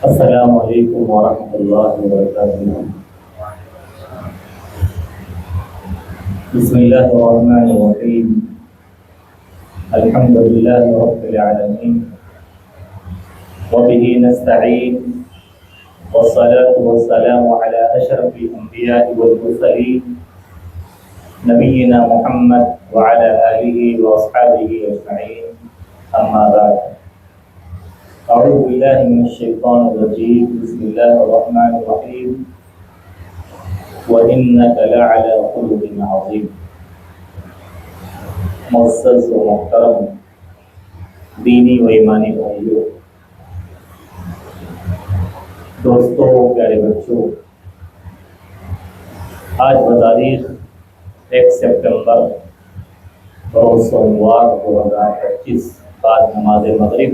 السلام علیکم ورحمۃ اللہ وبرکاتہ۔ بسم اللہ الرحمن الرحیم۔ الحمد للہ رب العالمین وبہ نستعین والصلاة والسلام علی اشرف الانبیاء والمرسلین نبینا محمد وعلی آلہ واصحابہ اجمعین، اما بعد۔ اعوذ باللہ من الشیطان الرجیم، بسم اللہ الرحمن الرحیم۔ وَإِنَّكَ لَعَلَىٰ خُلُقٍ عَظِيمٍ۔ معزز و محترم دینی و ایمانی بھائیوں، دوستوں، پیارے بچوں، آج بتاریخ 1 سپٹمبر روز سوموار 2025 بعد نماز مغرب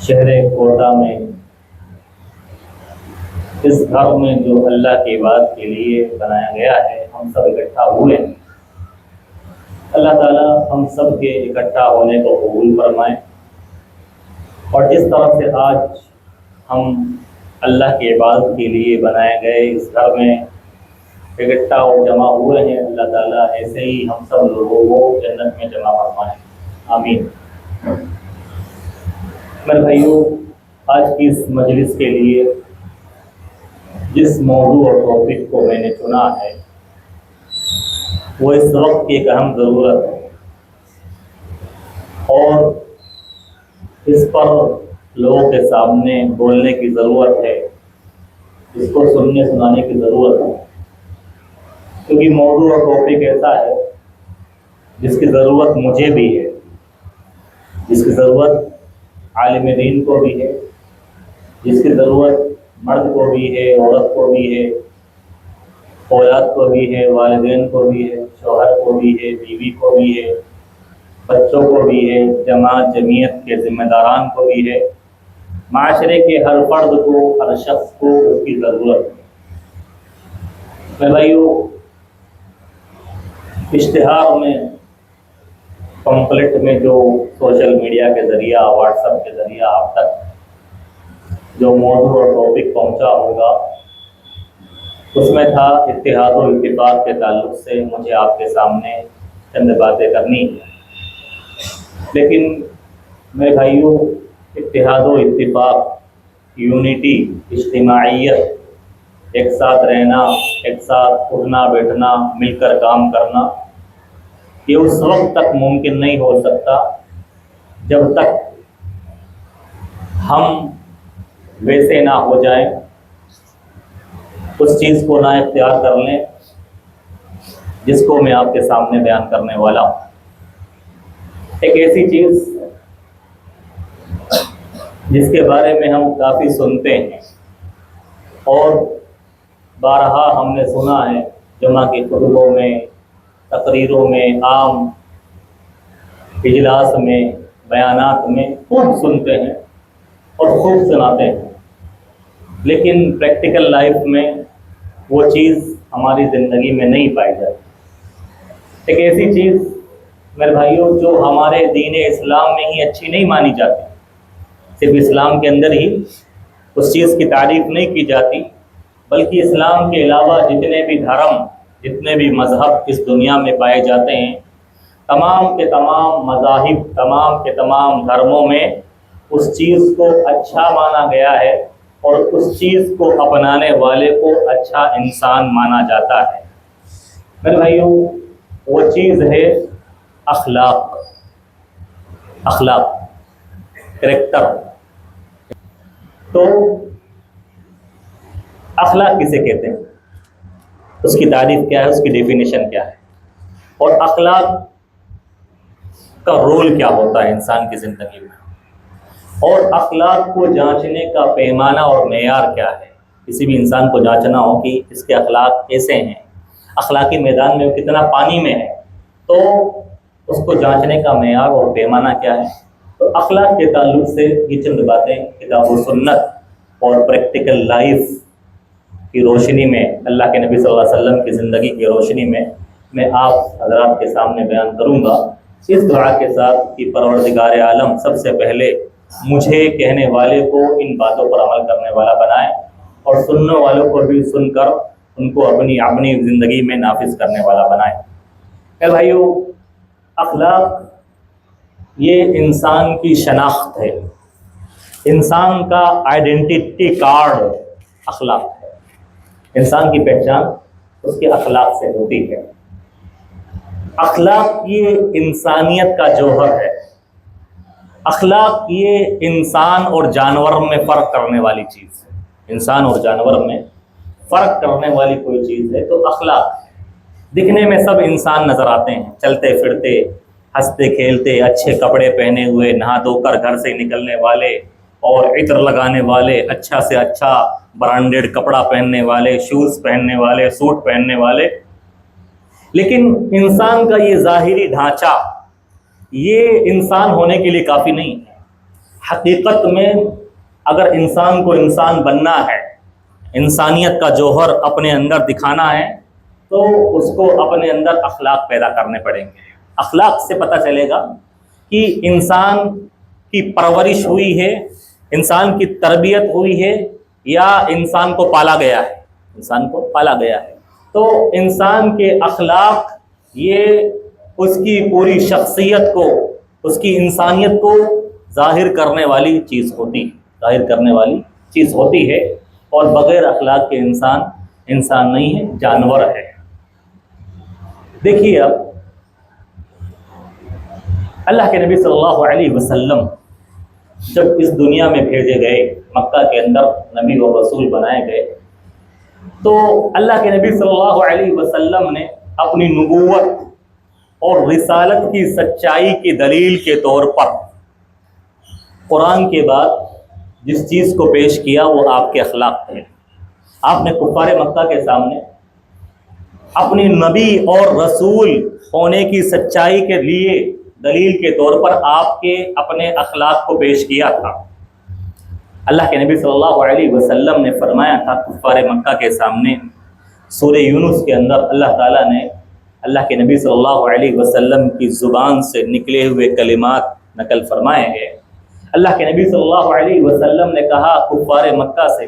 شہر کوٹا میں اس گھر میں جو اللہ کی عبادت کے لیے بنایا گیا ہے، ہم سب اکٹھا ہوئے ہیں۔ اللہ تعالیٰ ہم سب کے اکٹھا ہونے کو قبول فرمائے، اور جس طرح سے آج ہم اللہ کی عبادت کے لیے بنائے گئے اس گھر میں اکٹھا اور جمع ہوئے ہیں، اللہ تعالیٰ ایسے ہی ہم سب لوگوں کو جنت میں جمع فرمائے، آمین۔ میرے بھائیوں، آج کی اس مجلس کے لیے جس موضوع اور ٹاپک کو میں نے چنا ہے وہ اس وقت کی ایک اہم ضرورت ہے، اور اس پر لوگوں کے سامنے بولنے کی ضرورت ہے، اس کو سننے سنانے کی ضرورت ہے، کیونکہ موضوع اور ٹاپک ایسا ہے جس کی ضرورت مجھے بھی ہے، جس کی ضرورت عالم دین کو بھی ہے، جس کی ضرورت مرد کو بھی ہے، عورت کو بھی ہے، اولاد کو بھی ہے، والدین کو بھی ہے، شوہر کو بھی ہے، بیوی کو بھی ہے، بچوں کو بھی ہے، جماعت جمعیت کے ذمہ داران کو بھی ہے، معاشرے کے ہر فرد کو، ہر شخص کو اس کی ضرورت ہے۔ میرے بھائیو، اشتہار میں، پمفلٹ میں جو سوشل میڈیا کے ذریعہ، واٹس ایپ کے ذریعہ آپ تک جو موضوع اور ٹاپک پہنچا ہوگا، اس میں تھا اتحاد و اتفاق کے تعلق سے مجھے آپ کے سامنے چند باتیں کرنی ہیں۔ لیکن میرے بھائیوں، اتحاد و اتفاق، یونٹی، اجتماعیت، ایک ساتھ رہنا، ایک ساتھ اٹھنا بیٹھنا، مل کر کام کرنا، یہ اس وقت تک ممکن نہیں ہو سکتا جب تک ہم ویسے نہ ہو جائیں، اس چیز کو نہ اختیار کر لیں جس کو میں آپ کے سامنے بیان کرنے والا ہوں۔ ایک ایسی چیز جس کے بارے میں ہم کافی سنتے ہیں اور بارہا ہم نے سنا ہے، جمعہ کے خطبوں میں، تقریروں میں، عام اجلاس میں، بیانات میں خوب سنتے ہیں اور خوب سناتے ہیں، لیکن پریکٹیکل لائف میں وہ چیز ہماری زندگی میں نہیں پائی جاتی۔ ایک ایسی چیز میرے بھائیوں جو ہمارے دین اسلام میں ہی اچھی نہیں مانی جاتی، صرف اسلام کے اندر ہی اس چیز کی تعریف نہیں کی جاتی، بلکہ اسلام کے علاوہ جتنے بھی دھرم، جتنے بھی مذہب اس دنیا میں پائے جاتے ہیں، تمام کے تمام مذاہب، تمام کے تمام دھرموں میں اس چیز کو اچھا مانا گیا ہے، اور اس چیز کو اپنانے والے کو اچھا انسان مانا جاتا ہے۔ میرے بھائیوں، وہ چیز ہے اخلاق، اخلاق، کریکٹر۔ تو اخلاق کسے کہتے ہیں، اس کی تعریف کیا ہے، اس کی ڈیفینیشن کیا ہے، اور اخلاق کا رول کیا ہوتا ہے انسان کی زندگی میں، اور اخلاق کو جانچنے کا پیمانہ اور معیار کیا ہے۔ کسی بھی انسان کو جانچنا ہو کہ اس کے اخلاق کیسے ہیں، اخلاقی میدان میں وہ کتنا پانی میں ہے، تو اس کو جانچنے کا معیار اور پیمانہ کیا ہے۔ تو اخلاق کے تعلق سے یہ چند باتیں کتاب و سنت اور پریکٹیکل لائف کی روشنی میں، اللہ کے نبی صلی اللہ علیہ وسلم کی زندگی کی روشنی میں آپ حضرات کے سامنے بیان کروں گا، اس دعا کے ساتھ کہ پروردگار عالم سب سے پہلے مجھے کہنے والے کو ان باتوں پر عمل کرنے والا بنائے اور سننے والوں کو بھی سن کر ان کو اپنی زندگی میں نافذ کرنے والا بنائے۔ اے بھائیو، اخلاق یہ انسان کی شناخت ہے، انسان کا آئیڈینٹی کارڈ اخلاق ہے۔ انسان کی پہچان اس کے اخلاق سے ہوتی ہے۔ اخلاق یہ انسانیت کا جوہر ہے۔ اخلاق یہ انسان اور جانور میں فرق کرنے والی چیز ہے۔ انسان اور جانور میں فرق کرنے والی کوئی چیز ہے تو اخلاق ہے۔ دکھنے میں سب انسان نظر آتے ہیں، چلتے پھرتے، ہنستے کھیلتے، اچھے کپڑے پہنے ہوئے، نہا دھو کر گھر سے نکلنے والے اور عطر لگانے والے، اچھا سے اچھا برانڈیڈ کپڑا پہننے والے، شوز پہننے والے، سوٹ پہننے والے۔ لیکن انسان کا یہ ظاہری ڈھانچہ یہ انسان ہونے کے لیے کافی نہیں ہے۔ حقیقت میں اگر انسان کو انسان بننا ہے، انسانیت کا جوہر اپنے اندر دکھانا ہے تو اس کو اپنے اندر اخلاق پیدا کرنے پڑیں گے۔ اخلاق سے پتہ چلے گا کہ انسان کی پرورش ہوئی ہے، انسان کی تربیت ہوئی ہے یا انسان کو پالا گیا ہے۔ انسان کو پالا گیا ہے تو انسان کے اخلاق یہ اس کی پوری شخصیت کو، اس کی انسانیت کو ظاہر کرنے والی چیز ہوتی ہے، اور بغیر اخلاق کے انسان نہیں ہے، جانور ہے۔ دیکھیے اب اللہ کے نبی صلی اللہ علیہ وسلم جب اس دنیا میں بھیجے گئے، مکہ کے اندر نبی و رسول بنائے گئے، تو اللہ کے نبی صلی اللہ علیہ وسلم نے اپنی نبوت اور رسالت کی سچائی کی دلیل کے طور پر قرآن کے بعد جس چیز کو پیش کیا وہ آپ کے اخلاق تھے۔ آپ نے کفار مکہ کے سامنے اپنی نبی اور رسول ہونے کی سچائی کے لیے دلیل کے طور پر آپ کے اپنے اخلاق کو پیش کیا تھا۔ اللہ کے نبی صلی اللہ علیہ وسلم نے فرمایا تھا کفار مکہ کے سامنے، سورہ یونس کے اندر اللہ تعالیٰ نے اللہ کے نبی صلی اللہ علیہ وسلم کی زبان سے نکلے ہوئے کلمات نقل فرمائے ہیں۔ اللہ کے نبی صلی اللہ علیہ وسلم نے کہا کفار مکہ سے،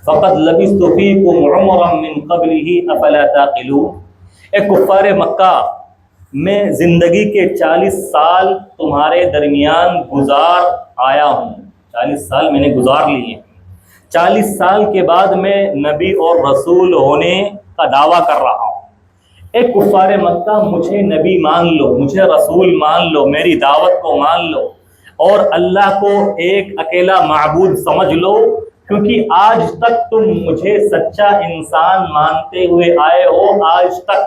فَقَدْ لَبِثْتُ فِيكُمْ عُمُرًا مِّن قَبْلِهِ أَفَلَا تَعْقِلُونَ۔ اے کفار مکہ، میں زندگی کے 40 سال تمہارے درمیان گزار آیا ہوں، 40 سال میں نے گزار لیے ہیں، 40 سال کے بعد میں نبی اور رسول ہونے کا دعویٰ کر رہا ہوں۔ اے کفار مکہ، مجھے نبی مان لو، مجھے رسول مان لو، میری دعوت کو مان لو اور اللہ کو ایک اکیلا معبود سمجھ لو، کیونکہ آج تک تم مجھے سچا انسان مانتے ہوئے آئے ہو، آج تک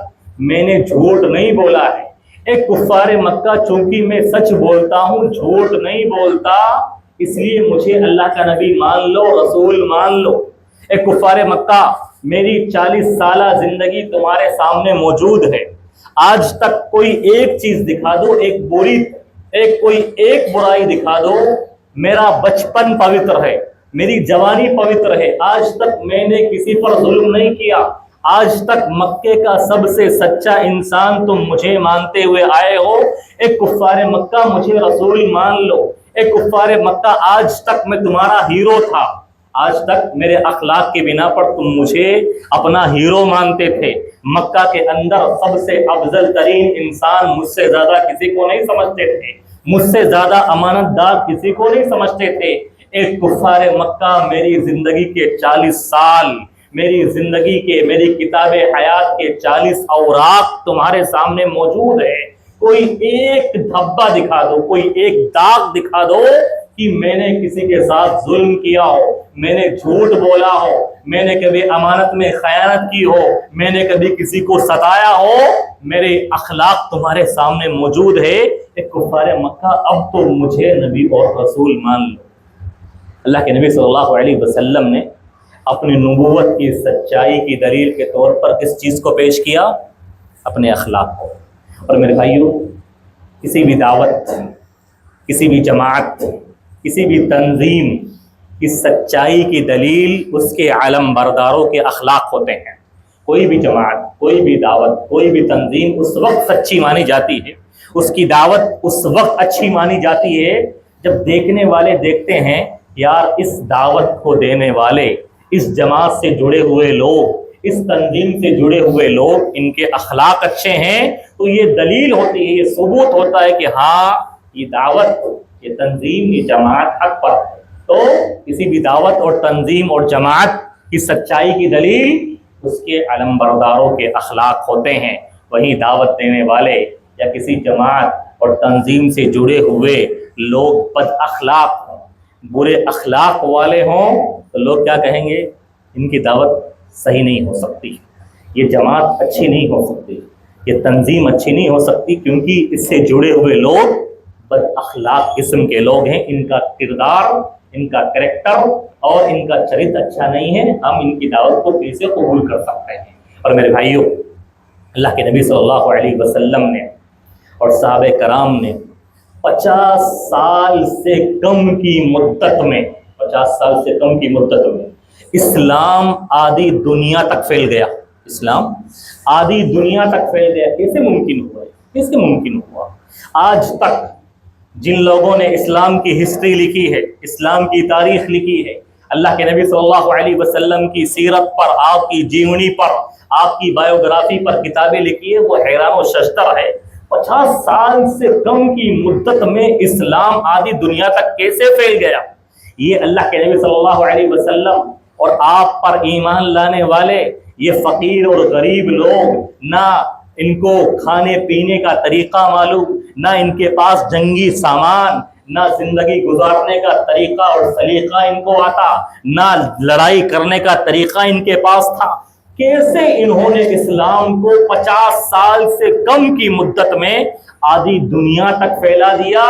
میں نے جھوٹ نہیں بولا ہے۔ اے کفار مکہ، چونکہ میں سچ بولتا ہوں، جھوٹ نہیں بولتا، اس لیے مجھے اللہ کا نبی مان لو، رسول مان لو۔ اے کفار مکہ، میری 40 سالہ زندگی تمہارے سامنے موجود ہے، آج تک کوئی ایک چیز دکھا دو، کوئی ایک برائی دکھا دو، میرا بچپن پوتر ہے، میری جوانی پوتر ہے، آج تک میں نے کسی پر ظلم نہیں کیا، آج تک مکے کا سب سے سچا انسان تم مجھے مانتے ہوئے آئے ہو۔ اے کفار مکہ، مجھے رسول مان لو۔ اے کفار مکہ، آج تک میں تمہارا ہیرو تھا، آج تک میرے اخلاق کی بنا پر تم مجھے اپنا ہیرو مانتے تھے، مکہ کے اندر سب سے افضل ترین انسان مجھ سے زیادہ کسی کو نہیں سمجھتے تھے، مجھ سے زیادہ امانت دار کسی کو نہیں سمجھتے تھے۔ اے کفار مکہ، میری زندگی کے 40 سال، میری کتاب حیات کے 40 اوراق تمہارے سامنے موجود ہے، کوئی ایک دھبا دکھا دو، کوئی ایک داغ دکھا دو کہ میں نے کسی کے ساتھ ظلم کیا ہو، میں نے جھوٹ بولا ہو، میں نے کبھی امانت میں خیانت کی ہو، میں نے کبھی کسی کو ستایا ہو، میرے اخلاق تمہارے سامنے موجود ہے۔ اے کفار مکہ، اب تو مجھے نبی اور رسول مان لو۔ اللہ کے نبی صلی اللہ علیہ وسلم نے اپنی نبوت کی سچائی کی دلیل کے طور پر کس چیز کو پیش کیا؟ اپنے اخلاق کو۔ اور میرے بھائیوں، کسی بھی دعوت، کسی بھی جماعت، کسی بھی تنظیم کی سچائی کی دلیل اس کے علم برداروں کے اخلاق ہوتے ہیں۔ کوئی بھی جماعت، کوئی بھی دعوت، کوئی بھی تنظیم اس وقت سچی مانی جاتی ہے، اس کی دعوت اس وقت اچھی مانی جاتی ہے جب دیکھنے والے دیکھتے ہیں یار اس دعوت کو دینے والے، اس جماعت سے جڑے ہوئے لوگ، اس تنظیم سے جڑے ہوئے لوگ، ان کے اخلاق اچھے ہیں، تو یہ دلیل ہوتی ہے، یہ ثبوت ہوتا ہے کہ ہاں یہ دعوت، یہ تنظیم، یہ جماعت حق پر ہے۔ تو کسی بھی دعوت اور تنظیم اور جماعت کی سچائی کی دلیل اس کے علم برداروں کے اخلاق ہوتے ہیں۔ وہیں دعوت دینے والے یا کسی جماعت اور تنظیم سے جڑے ہوئے لوگ بد اخلاق ہوں، برے اخلاق والے ہوں، تو لوگ کیا کہیں گے؟ ان کی دعوت صحیح نہیں ہو سکتی، یہ جماعت اچھی نہیں ہو سکتی، یہ تنظیم اچھی نہیں ہو سکتی، کیونکہ اس سے جڑے ہوئے لوگ بد اخلاق قسم کے لوگ ہیں، ان کا کردار، ان کا کریکٹر اور ان کا چرت اچھا نہیں ہے، ہم ان کی دعوت کو کیسے قبول کر سکتے ہیں؟ اور میرے بھائیوں، اللہ کے نبی صلی اللہ علیہ وسلم نے اور صحابہ کرام نے 50 سال سے کم کی مدت میں، 50 سال سے کم کی مدت میں اسلام آدھی دنیا تک پھیل گیا۔ اسلام آدھی دنیا تک پھیل گیا۔ کیسے ممکن ہوا؟ کیسے ممکن ہوا؟ آج تک جن لوگوں نے اسلام کی ہسٹری لکھی ہے، اسلام کی تاریخ لکھی ہے، اللہ کے نبی صلی اللہ علیہ وسلم کی سیرت پر، آپ کی جیونی پر، آپ کی بایوگرافی پر کتابیں لکھی ہے، وہ حیران و ششدر ہے۔ 50 سال سے کم کی مدت میں اسلام آدھی دنیا تک کیسے پھیل گیا؟ یہ اللہ کے نبی صلی اللہ علیہ وسلم اور آپ پر ایمان لانے والے یہ فقیر اور غریب لوگ، نہ ان کو کھانے پینے کا طریقہ معلوم، نہ ان کے پاس جنگی سامان، نہ زندگی گزارنے کا طریقہ اور سلیقہ ان کو آتا، نہ لڑائی کرنے کا طریقہ ان کے پاس تھا، کیسے انہوں نے اسلام کو 50 سال سے کم کی مدت میں آدھی دنیا تک پھیلا دیا؟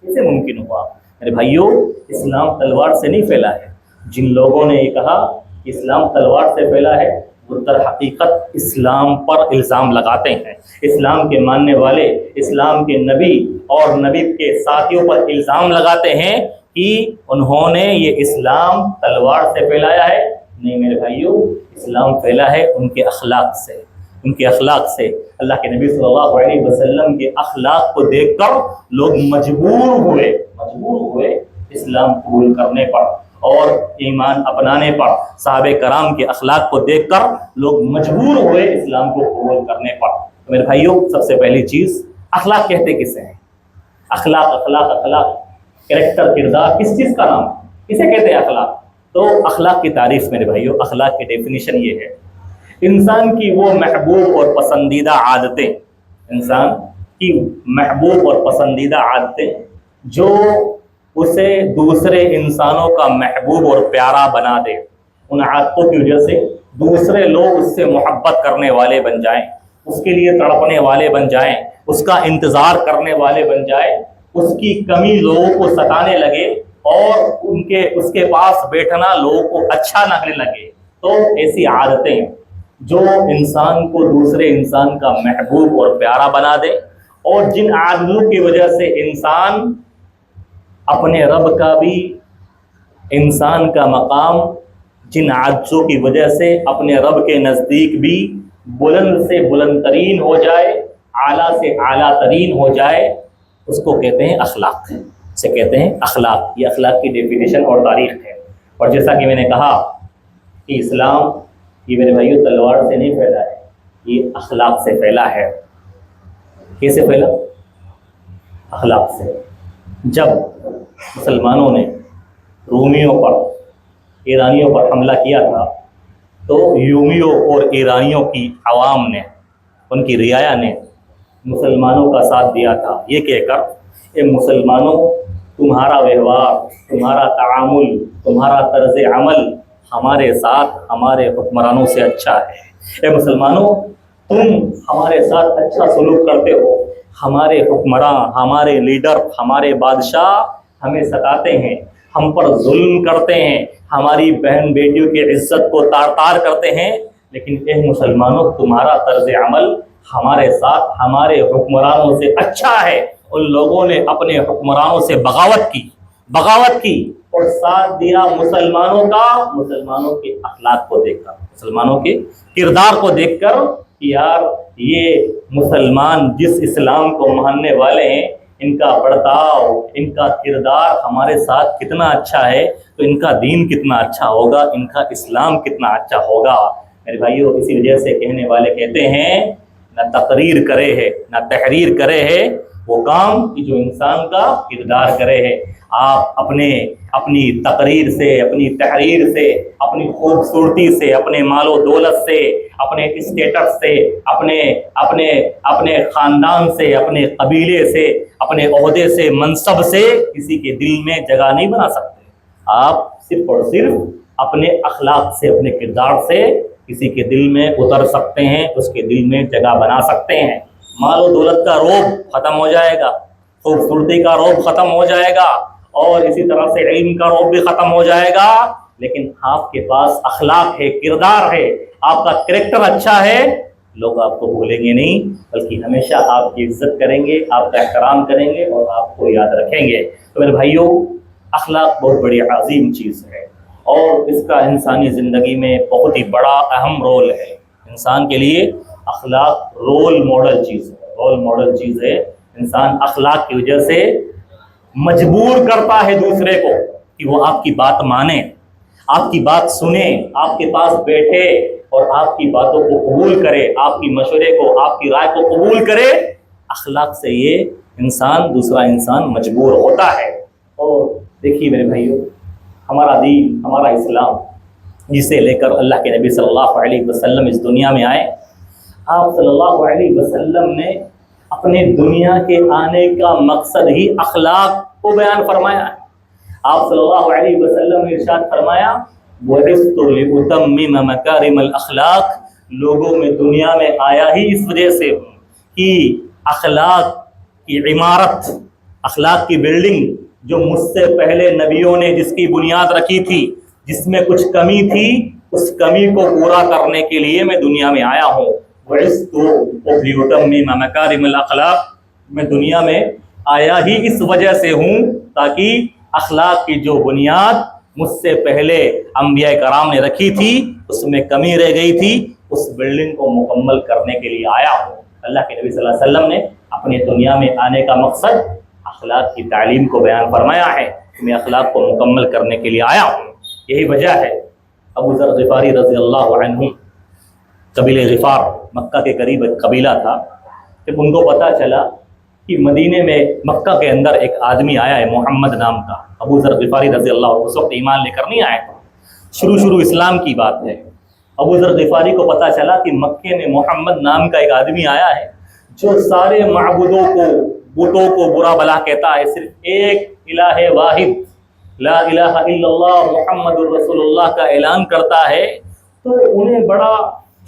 کیسے ممکن ہوا؟ میرے بھائیوں، اسلام تلوار سے نہیں پھیلا ہے۔ جن لوگوں نے یہ کہا کہ اسلام تلوار سے پھیلا ہے، وہ در حقیقت اسلام پر الزام لگاتے ہیں۔ اسلام کے ماننے والے اسلام کے نبی اور نبی کے ساتھیوں پر الزام لگاتے ہیں کہ انہوں نے یہ اسلام تلوار سے پھیلایا ہے۔ نہیں میرے بھائیوں، اسلام پھیلا ہے ان کے اخلاق سے، ان کے اخلاق سے۔ اللہ کے نبی صلی اللہ علیہ وسلم کے اخلاق کو دیکھ کر لوگ مجبور ہوئے اسلام قبول کرنے پر اور ایمان اپنانے پر۔ صحابہ کرام کے اخلاق کو دیکھ کر لوگ مجبور ہوئے اسلام کو قبول کرنے پر۔ تو میرے بھائیوں، سب سے پہلی چیز، اخلاق کہتے کسے ہیں؟ اخلاق کریکٹر، کردار، کس چیز کا نام؟ کسے کہتے ہیں اخلاق؟ تو اخلاق کی تعریف میرے بھائیوں، اخلاق کی ڈیفینیشن یہ ہے: انسان کی وہ محبوب اور پسندیدہ عادتیں، انسان کی محبوب اور پسندیدہ عادتیں جو اسے دوسرے انسانوں کا محبوب اور پیارا بنا دے، ان عادتوں کی وجہ سے دوسرے لوگ اس سے محبت کرنے والے بن جائیں، اس کے لیے تڑپنے والے بن جائیں، اس کا انتظار کرنے والے بن جائیں، اس کی کمی لوگوں کو ستانے لگے اور اس کے پاس بیٹھنا لوگوں کو اچھا لگنے لگے۔ تو ایسی عادتیں جو انسان کو دوسرے انسان کا محبوب اور پیارا بنا دے، اور جن عادتوں کی وجہ سے انسان اپنے رب کا بھی، انسان کا مقام، جن عادتوں کی وجہ سے اپنے رب کے نزدیک بھی بلند سے بلند ترین ہو جائے، اعلیٰ سے اعلیٰ ترین ہو جائے، اس کو کہتے ہیں اخلاق، اسے کہتے ہیں اخلاق۔ یہ اخلاق کی ڈیفینیشن اور تاریخ ہے۔ اور جیسا کہ میں نے کہا کہ اسلام یہ میرے بھائیوں تلوار سے نہیں پھیلا ہے، یہ اخلاق سے پھیلا ہے۔ کیسے پھیلا؟ اخلاق سے۔ جب مسلمانوں نے رومیوں پر، ایرانیوں پر حملہ کیا تھا، تو رومیوں اور ایرانیوں کی عوام نے، ان کی رعایا نے مسلمانوں کا ساتھ دیا تھا، یہ کہہ کر اے مسلمانوں، تمہارا ویوہار، تمہارا تعامل، تمہارا طرز عمل ہمارے ساتھ ہمارے حکمرانوں سے اچھا ہے۔ اے مسلمانوں، تم ہمارے ساتھ اچھا سلوک کرتے ہو، ہمارے حکمراں، ہمارے لیڈر، ہمارے بادشاہ ہمیں ستاتے ہیں، ہم پر ظلم کرتے ہیں، ہماری بہن بیٹیوں کی عزت کو تار تار کرتے ہیں، لیکن اے مسلمانوں، تمہارا طرز عمل ہمارے ساتھ ہمارے حکمرانوں سے اچھا ہے۔ ان لوگوں نے اپنے حکمرانوں سے بغاوت کی اور ساتھ دیا مسلمانوں کا، مسلمانوں کے اخلاق کو دیکھ کر، مسلمانوں کے کردار کو دیکھ کر کہ یار یہ مسلمان جس اسلام کو ماننے والے ہیں، ان کا برتاؤ، ان کا کردار ہمارے ساتھ کتنا اچھا ہے تو ان کا دین کتنا اچھا ہوگا، ان کا اسلام کتنا اچھا ہوگا۔ میرے بھائیو، اسی وجہ سے کہنے والے کہتے ہیں نہ تقریر کرے ہے نہ تحریر کرے ہے وہ کام کہ جو انسان کا کردار کرے ہے۔ آپ اپنی تقریر سے، اپنی تحریر سے، اپنی خوبصورتی سے، اپنے مال و دولت سے، اپنے اسٹیٹس سے، اپنے خاندان سے، اپنے قبیلے سے، اپنے عہدے سے، منصب سے کسی کے دل میں جگہ نہیں بنا سکتے۔ آپ صرف اور صرف اپنے اخلاق سے، اپنے کردار سے کسی کے دل میں اتر سکتے ہیں، اس کے دل میں جگہ بنا سکتے ہیں۔ مال و دولت کا روب ختم ہو جائے گا، خوبصورتی کا روب ختم ہو جائے گا، اور اسی طرح سے علم کا روب بھی ختم ہو جائے گا، لیکن آپ کے پاس اخلاق ہے، کردار ہے، آپ کا کریکٹر اچھا ہے، لوگ آپ کو بھولیں گے نہیں، بلکہ ہمیشہ آپ کی عزت کریں گے، آپ کا احترام کریں گے اور آپ کو یاد رکھیں گے۔ تو میرے بھائیوں، اخلاق بہت بڑی عظیم چیز ہے اور اس کا انسانی زندگی میں بہت ہی بڑا اہم رول ہے۔ انسان کے لیے اخلاق رول ماڈل چیز ہے، رول ماڈل چیز ہے۔ انسان اخلاق کی وجہ سے مجبور کرتا ہے دوسرے کو کہ وہ آپ کی بات مانے، آپ کی بات سنے، آپ کے پاس بیٹھے اور آپ کی باتوں کو قبول کرے، آپ کی مشورے کو، آپ کی رائے کو قبول کرے۔ اخلاق سے یہ انسان، دوسرا انسان مجبور ہوتا ہے۔ اور دیکھیے میرے بھائیوں، ہمارا دین، ہمارا اسلام، جسے لے کر اللہ کے نبی صلی اللہ علیہ وسلم اس دنیا میں آئے، آپ صلی اللہ علیہ وسلم نے اپنے دنیا کے آنے کا مقصد ہی اخلاق کو بیان فرمایا ہے۔ آپ صلی اللہ علیہ وسلم نے ارشاد فرمایا بُعِثْتُ لِأُتَمِّمَ مَكَارِمَ الْأَخْلَاقِ، لوگوں میں دنیا میں آیا ہی اس وجہ سے ہوں کہ اخلاق کی عمارت، اخلاق کی بلڈنگ جو مجھ سے پہلے نبیوں نے جس کی بنیاد رکھی تھی، جس میں کچھ کمی تھی، اس کمی کو پورا کرنے کے لیے میں دنیا میں آیا ہوں۔ بُعِثْتُ لِأُتَمِّمَ مَكَارِمَ الْأَخْلَاقِ، میں دنیا میں آیا ہی اس وجہ سے ہوں تاکہ اخلاق کی جو بنیاد مجھ سے پہلے انبیاء کرام نے رکھی تھی، اس میں کمی رہ گئی تھی، اس بلڈنگ کو مکمل کرنے کے لیے آیا ہوں۔ اللہ کے نبی صلی اللہ علیہ وسلم نے اپنے دنیا میں آنے کا مقصد اخلاق کی تعلیم کو بیان فرمایا ہے کہ میں اخلاق کو مکمل کرنے کے لیے آیا ہوں۔ یہی وجہ ہے ابو ذر غفاری رضی اللہ عنہ، قبیلہ غفار مکہ کے قریب ایک قبیلہ تھا، جب ان کو پتہ چلا کہ مدینے میں، مکہ کے اندر ایک آدمی آیا ہے محمد نام کا، ابو ذر غفاری رضی اللہ عنہ اس وقت ایمان لے کر نہیں آیا تھا، شروع اسلام کی بات ہے۔ ابو ذر غفاری کو پتہ چلا کہ مکے میں محمد نام کا ایک آدمی آیا ہے جو سارے معبودوں کو، بتوں کو برا بلا کہتا ہے، صرف ایک الہ واحد لا الہ الا اللہ محمد الرسول اللہ کا اعلان کرتا ہے۔ تو انہیں بڑا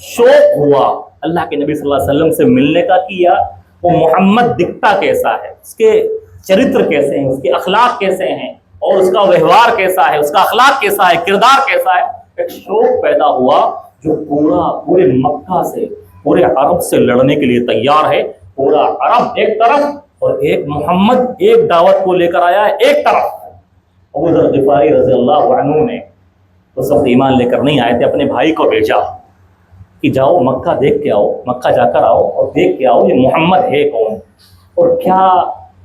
شوق ہوا اللہ کے نبی صلی اللہ علیہ وسلم سے ملنے کا، کیا وہ محمد دکھتا کیسا ہے، اس کے چرتر کیسے ہیں، اس کے اخلاق کیسے ہیں، اور اس کا ویوہار کیسا ہے، اس کا اخلاق کیسا ہے، کردار کیسا ہے۔ ایک شوق پیدا ہوا جو پورے مکہ سے، پورے عرب سے لڑنے کے لیے تیار ہے۔ پورا عرب ایک طرف اور ایک محمد ایک دعوت کو لے کر آیا ہے ایک طرف۔ ابو ذر غفاری رضی اللہ عنہ نے اس وقت ایمان لے کر نہیں آئے تھے، اپنے بھائی کو بھیجا کہ جاؤ مکہ دیکھ کے آؤ، مکہ جا کر آؤ اور دیکھ کے آؤ یہ محمد ہے کون اور کیا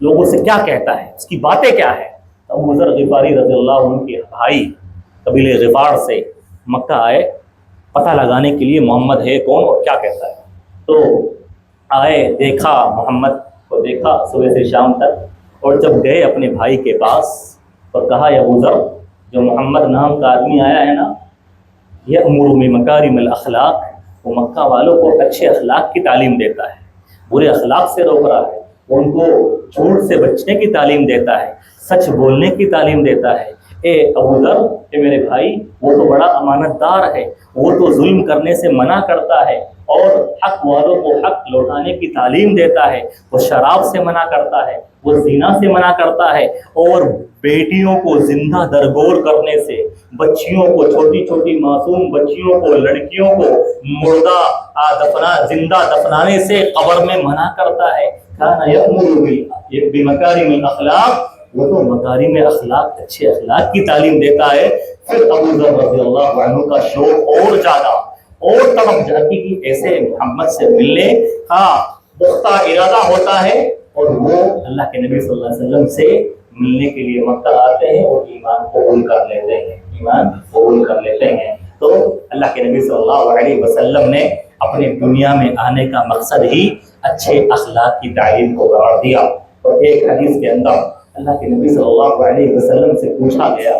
لوگوں سے کیا کہتا ہے، اس کی باتیں کیا ہے۔ ابو ذر غفاری رضی اللہ عنہ کے بھائی قبیلہ غفار سے مکہ آئے پتہ لگانے کے لیے محمد ہے کون اور کیا کہتا ہے۔ تو آئے، دیکھا محمد کو، دیکھا صبح سے شام تک، اور جب گئے اپنے بھائی کے پاس اور کہا یا ابو ذر، جو محمد نام کا آدمی آیا ہے نا، یہ امور بمکارم الاخلاق، وہ مکہ والوں کو اچھے اخلاق کی تعلیم دیتا ہے، برے اخلاق سے روک رہا ہے، وہ ان کو جھوٹ سے بچنے کی تعلیم دیتا ہے، سچ بولنے کی تعلیم دیتا ہے۔ اے ابو ذر، اے میرے بھائی، وہ تو بڑا امانت دار ہے، وہ تو ظلم کرنے سے منع کرتا ہے اور حق والوں کو حق لوٹانے کی تعلیم دیتا ہے، وہ شراب سے منع کرتا ہے، وہ زنا سے منع کرتا ہے، اور بیٹیوں کو زندہ درگور کرنے سے، بچیوں کو، چھوٹی چھوٹی معصوم بچیوں کو، لڑکیوں کو مردہ زندہ دفنانے سے قبر میں منع کرتا ہے۔ کان یأمر بمکارم الاخلاق، وہ تو مکارم اخلاق، اچھے اخلاق کی تعلیم دیتا ہے۔ پھر ابو ذر رضی اللہ عنہ کا شوق اور زیادہ اور طرف جاتی کہ ایسے محمد سے ملنے کا پختہ ارادہ ہوتا ہے اور وہ اللہ کے نبی صلی اللہ علیہ وسلم سے ملنے کے لیے مکہ آتے ہیں اور ایمان قبول کر لیتے ہیں، ایمان قبول کر لیتے ہیں۔ تو اللہ کے نبی صلی اللہ علیہ وسلم نے اپنے دنیا میں آنے کا مقصد ہی اچھے اخلاق کی تعلیم کو قرار دیا۔ اور ایک حدیث کے اندر اللہ کے نبی صلی اللہ علیہ وسلم سے پوچھا گیا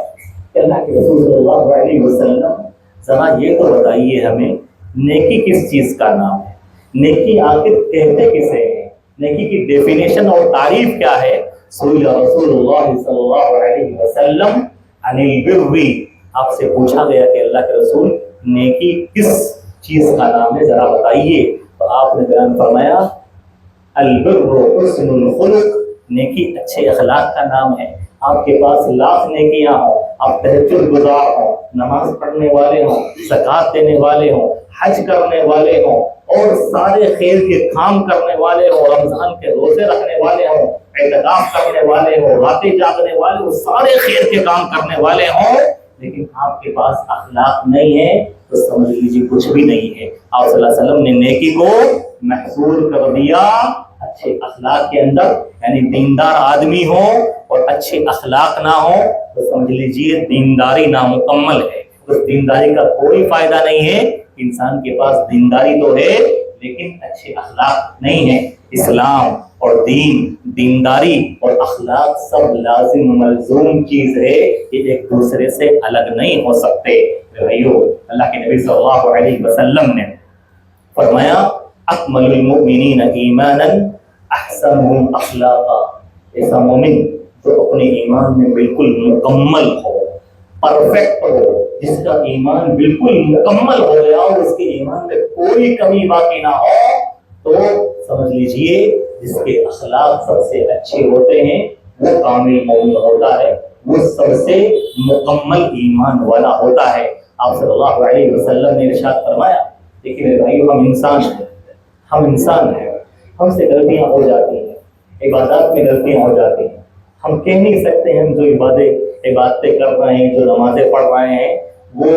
کہ اللہ کے رسول صلی اللہ علیہ وسلم ذرا یہ تو بتائیے ہمیں نیکی کس چیز کا نام ہے، نیکی آخر کہتے کسے ہیں، نیکی کی ڈیفینیشن اور تعریف کیا ہے؟ سئل رسول اللہ صلی اللہ علیہ وسلم عن البر، آپ سے پوچھا گیا کہ اللہ کے رسول نیکی کس چیز کا نام ہے، ذرا بتائیے۔ تو آپ نے بیان فرمایا البر حسن الخلق، نیکی اچھے اخلاق کا نام ہے۔ آپ کے پاس لاکھ نیکیاں ہوں، آپ تہجد گزار ہوں، نماز پڑھنے والے ہوں، زکوٰۃ دینے والے ہوں، حج کرنے والے ہوں اور سارے خیر کے کام کرنے والے ہوں، رمضان کے روزے رکھنے والے ہوں، اعتکاف کرنے والے ہوں، راتیں جاگنے والے ہوں، سارے خیر کے کام کرنے والے ہوں، لیکن آپ کے پاس اخلاق نہیں ہے تو سمجھ لیجیے کچھ بھی نہیں ہے۔ آپ صلی اللہ علیہ وسلم نے نیکی کو محصور کر دیا اچھے اخلاق کے اندر، یعنی دیندار آدمی ہو اور اچھے اخلاق نہ ہو تو سمجھ لیجیے دینداری نامکمل ہے۔ اس دینداری کا کوئی فائدہ نہیں ہے۔ انسان کے پاس دینداری تو ہے لیکن اچھے اخلاق نہیں ہے۔ اسلام اور دین، دینداری اور اخلاق سب لازم ملزوم چیز ہے، یہ ایک دوسرے سے الگ نہیں ہو سکتے۔ بھائیو، اللہ کے نبی صلی اللہ علیہ وسلم نے فرمایا اکمل المؤمنین ایمانا احسنهم اخلاقا، ایسا مومن جو اپنے ایمان میں بالکل مکمل ہو، پرفیکٹ ہو، جس کا ایمان بالکل مکمل ہو گیا اور اس کے ایمان میں کوئی کمی باقی نہ ہو، تو سمجھ لیجئے جس کے اخلاق سب سے اچھے ہوتے ہیں وہ کامل مومن ہوتا ہے، وہ سب سے مکمل ایمان والا ہوتا ہے۔ آپ صلی اللہ علیہ وسلم نے ارشاد فرمایا، دیکھیے میرے بھائیو، ہم انسان ہیں، ہم سے غلطیاں ہو جاتی ہیں، عبادات میں غلطیاں ہو جاتی ہیں۔ ہم کہہ نہیں سکتے ہم جو عبادتیں کر رہے ہیں، جو نمازیں پڑھ رہے ہیں، وہ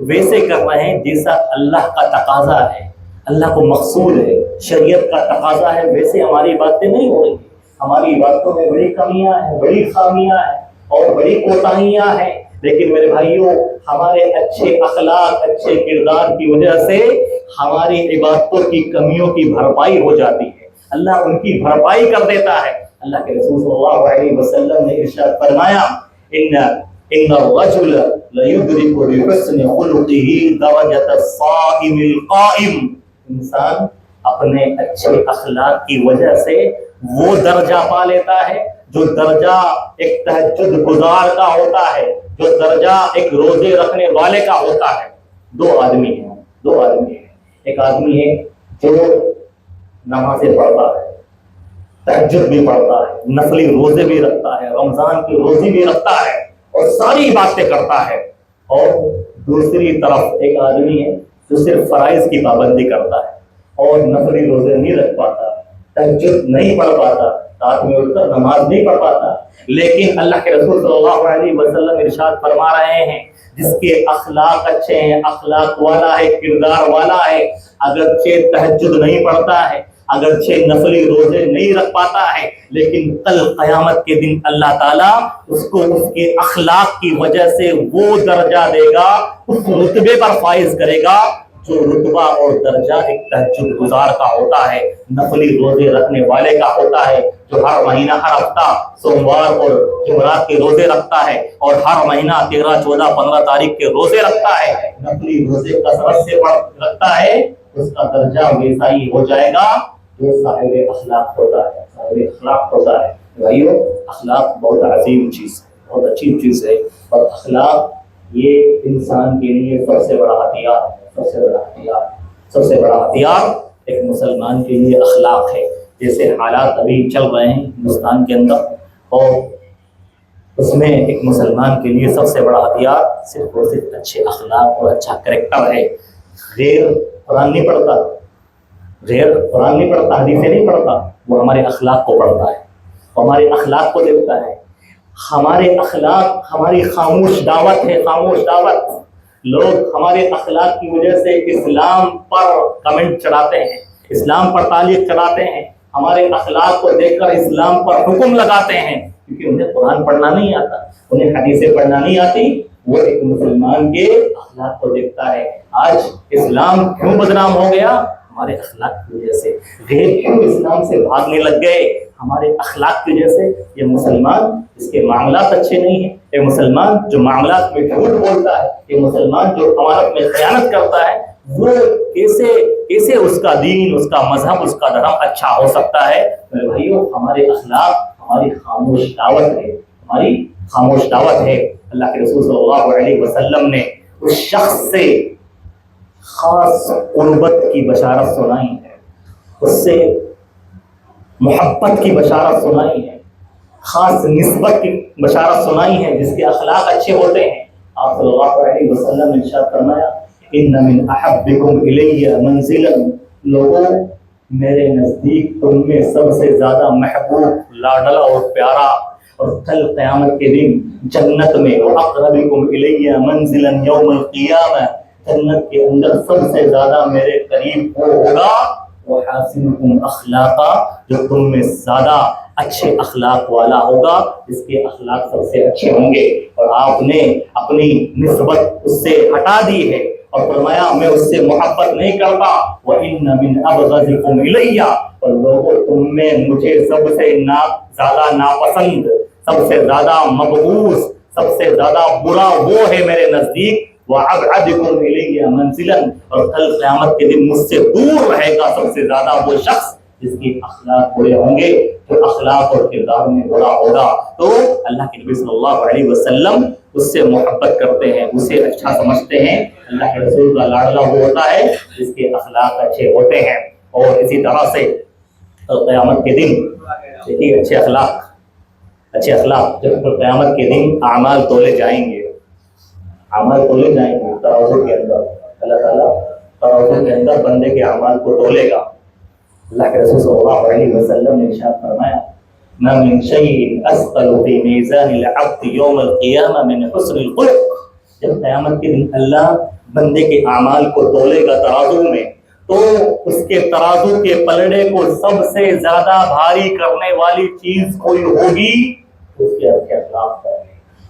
ویسے کر رہے ہیں جیسا اللہ کا تقاضا ہے، اللہ کو مقصود ہے، شریعت کا تقاضا ہے، ویسے ہماری باتیں نہیں ہو رہی۔ ہماری باتوں میں بڑی کمیاں ہیں، بڑی خامیاں ہیں اور بڑی کوتاہیاں ہیں، لیکن میرے بھائیوں ہمارے اچھے اخلاق، اچھے کردار کی وجہ سے ہماری عبادتوں کی کمیوں کی بھرپائی ہو جاتی ہے، اللہ ان کی بھرپائی کر دیتا ہے۔ اللہ کے رسول صلی اللہ علیہ وسلم نے ارشاد فرمایا ان الرجل لیدرک بحسن خلقه درجۃ الصائم القائم، انسان اپنے اچھے اخلاق کی وجہ سے وہ درجہ پا لیتا ہے جو درجہ ایک تہجد گزار کا ہوتا ہے، جو درجہ ایک روزے رکھنے والے کا ہوتا ہے۔ دو آدمی ہیں، ایک آدمی ہے جو نمازیں پڑھتا ہے، تہجد بھی پڑھتا ہے، نفلی روزے بھی رکھتا ہے، رمضان کی روزی بھی رکھتا ہے اور ساری باتیں کرتا ہے، اور دوسری طرف ایک آدمی ہے جو صرف فرائض کی پابندی کرتا ہے اور نفلی روزے نہیں رکھ پاتا، تہجد نہیں پڑھ پاتا، رات میں اٹھ کر نماز نہیں پڑھ پاتا، لیکن اللہ کے رسول صلی اللہ علیہ وسلم ارشاد فرما رہے ہیں جس کے اخلاق اچھے ہیں، اخلاق والا ہے، کردار والا ہے، اگرچہ تہجد نہیں پڑھتا ہے، اگرچہ نفلی روزے نہیں رکھ پاتا ہے، لیکن کل قیامت کے دن اللہ تعالیٰ اس کو اس کے اخلاق کی وجہ سے وہ درجہ دے گا، اس رتبے پر فائز کرے گا جو رتبہ اور درجہ ایک تہجد گزار کا ہوتا ہے، نفلی روزے رکھنے والے کا ہوتا ہے، جو ہر مہینہ ہر ہفتہ سوموار اور جمعرات کے روزے رکھتا ہے اور ہر مہینہ 13، 14، 15 تاریخ کے روزے رکھتا ہے، نفلی روزے کثرت سے رکھتا ہے، اس کا درجہ ویسا ہی ہو جائے گا جو صاحب اخلاق ہوتا ہے۔ بھائیو، اخلاق بہت عظیم چیز ہے، بہت اچھی چیز ہے، اور اخلاق یہ انسان کے لیے سب سے بڑا ہتھیار ہے، سب سے بڑا ہتھیار ایک مسلمان کے لیے اخلاق ہے۔ جیسے حالات ابھی چل رہے ہیں ہندوستان کے اندر، اور اس میں ایک مسلمان کے لیے سب سے بڑا ہتھیار صرف اور صرف اچھے اخلاق اور اچھا کریکٹر ہے۔ غیر قرآن نہیں پڑھتا، حدیثیں نہیں پڑھتا، وہ ہمارے اخلاق کو پڑھتا ہے، ہمارے اخلاق کو دیکھتا ہے۔ ہمارے اخلاق ہماری خاموش دعوت ہے، خاموش دعوت۔ لوگ ہمارے اخلاق کی وجہ سے اسلام پر کمنٹ چڑھاتے ہیں، اسلام پر تعلیق چڑھاتے ہیں، ہمارے اخلاق کو دیکھ کر اسلام پر حکم لگاتے ہیں، کیونکہ انہیں قرآن پڑھنا نہیں آتا، انہیں حدیثیں پڑھنا نہیں آتی، وہ ایک مسلمان کے اخلاق کو دیکھتا ہے۔ آج اسلام کیوں بدنام ہو گیا؟ ہمارے اخلاق کی وجہ سے۔ غیر کیوں اسلام سے بھاگنے لگ گئے؟ ہمارے اخلاق کی وجہ سے۔ یہ مسلمان جس کے معاملات اچھے نہیں ہیں، یہ مسلمان جو معاملات میں جھوٹ بولتا ہے، یہ مسلمان جو امانت میں خیانت کرتا ہے، وہ کیسے اس کا دین، اس کا مذہب، اس کا دھرم اچھا ہو سکتا ہے؟ میرے بھائیو، ہمارے اخلاق ہماری خاموش دعوت ہے، ہماری خاموش دعوت ہے۔ اللہ کے رسول صلی اللہ علیہ وسلم نے اس شخص سے خاص قربت کی بشارت سنائی ہے، اس سے محبت کی بشارت سنائی ہے، خاص نسبت کی بشارت سنائی ہے، جس کے اخلاق اچھے ہوتے ہیں۔ آپ صلی اللہ علیہ وسلم نے ارشاد فرمایا، ان من احبکم الی منزلا، لوگوں میرے نزدیک تم میں سب سے زیادہ محبوب، لاڈلا اور پیارا اور کل قیامت کے دن جنت میں، اقربکم الی منزلا یوم القیامہ، جنت کے اندر سب سے زیادہ میرے قریب وہ ہوگا وحاسنکم اخلاقا، جو تم میں زیادہ اچھے اخلاق والا ہوگا، جس کے اخلاق سب سے اچھے ہوں گے۔ اور آپ نے اپنی نسبت اس سے ہٹا دی ہے اور فرمایا میں اس سے محبت نہیں کرتا۔ وَإِنَّ مِنْ أَبْغَضِكُمْ إِلَيَّ، اور لوگوں تم میں مجھے سب سے زیادہ ناپسند، سب سے زیادہ مبغوض، سب سے زیادہ برا وہ ہے میرے نزدیک وَأَبْعَدِكُمْ إِلَيَّ مَنزِلًا، اور کل قیامت کے دن مجھ سے دور رہے گا سب سے زیادہ وہ شخص جس کے اخلاق برے ہوں گے، جو اخلاق اور کردار میں برا ہوگا۔ تو اللہ کے نبی صلی اللہ علیہ وسلم اس سے محبت کرتے ہیں، اسے اچھا سمجھتے ہیں۔ اللہ کے رسول کا لاڈلا وہ ہوتا ہے جس کے اخلاق اچھے ہوتے ہیں۔ اور اسی طرح سے قیامت کے دن دیکھیے اچھے اخلاق جب قیامت کے دن اعمال تولے جائیں گے، اعمال تولے جائیں گے ترازو کے اندر، اللہ تعالیٰ ترازو کے اندر بندے کے اعمال کو تولے گا۔ اللہ کے رسول صلی اللہ علیہ وسلم نے ارشاد فرمایا، ما من شيء اثقل في ميزان العبد يوم القيامة من حسن الخلق، جب قیامت کے دن اللہ بندے کے اعمال کو تولے گا ترازو میں، تو اس کے ترازو کے پلڑے کو سب سے زیادہ بھاری کرنے والی چیز کوئی ہوگی اس کے اچھے اخلاق ہے۔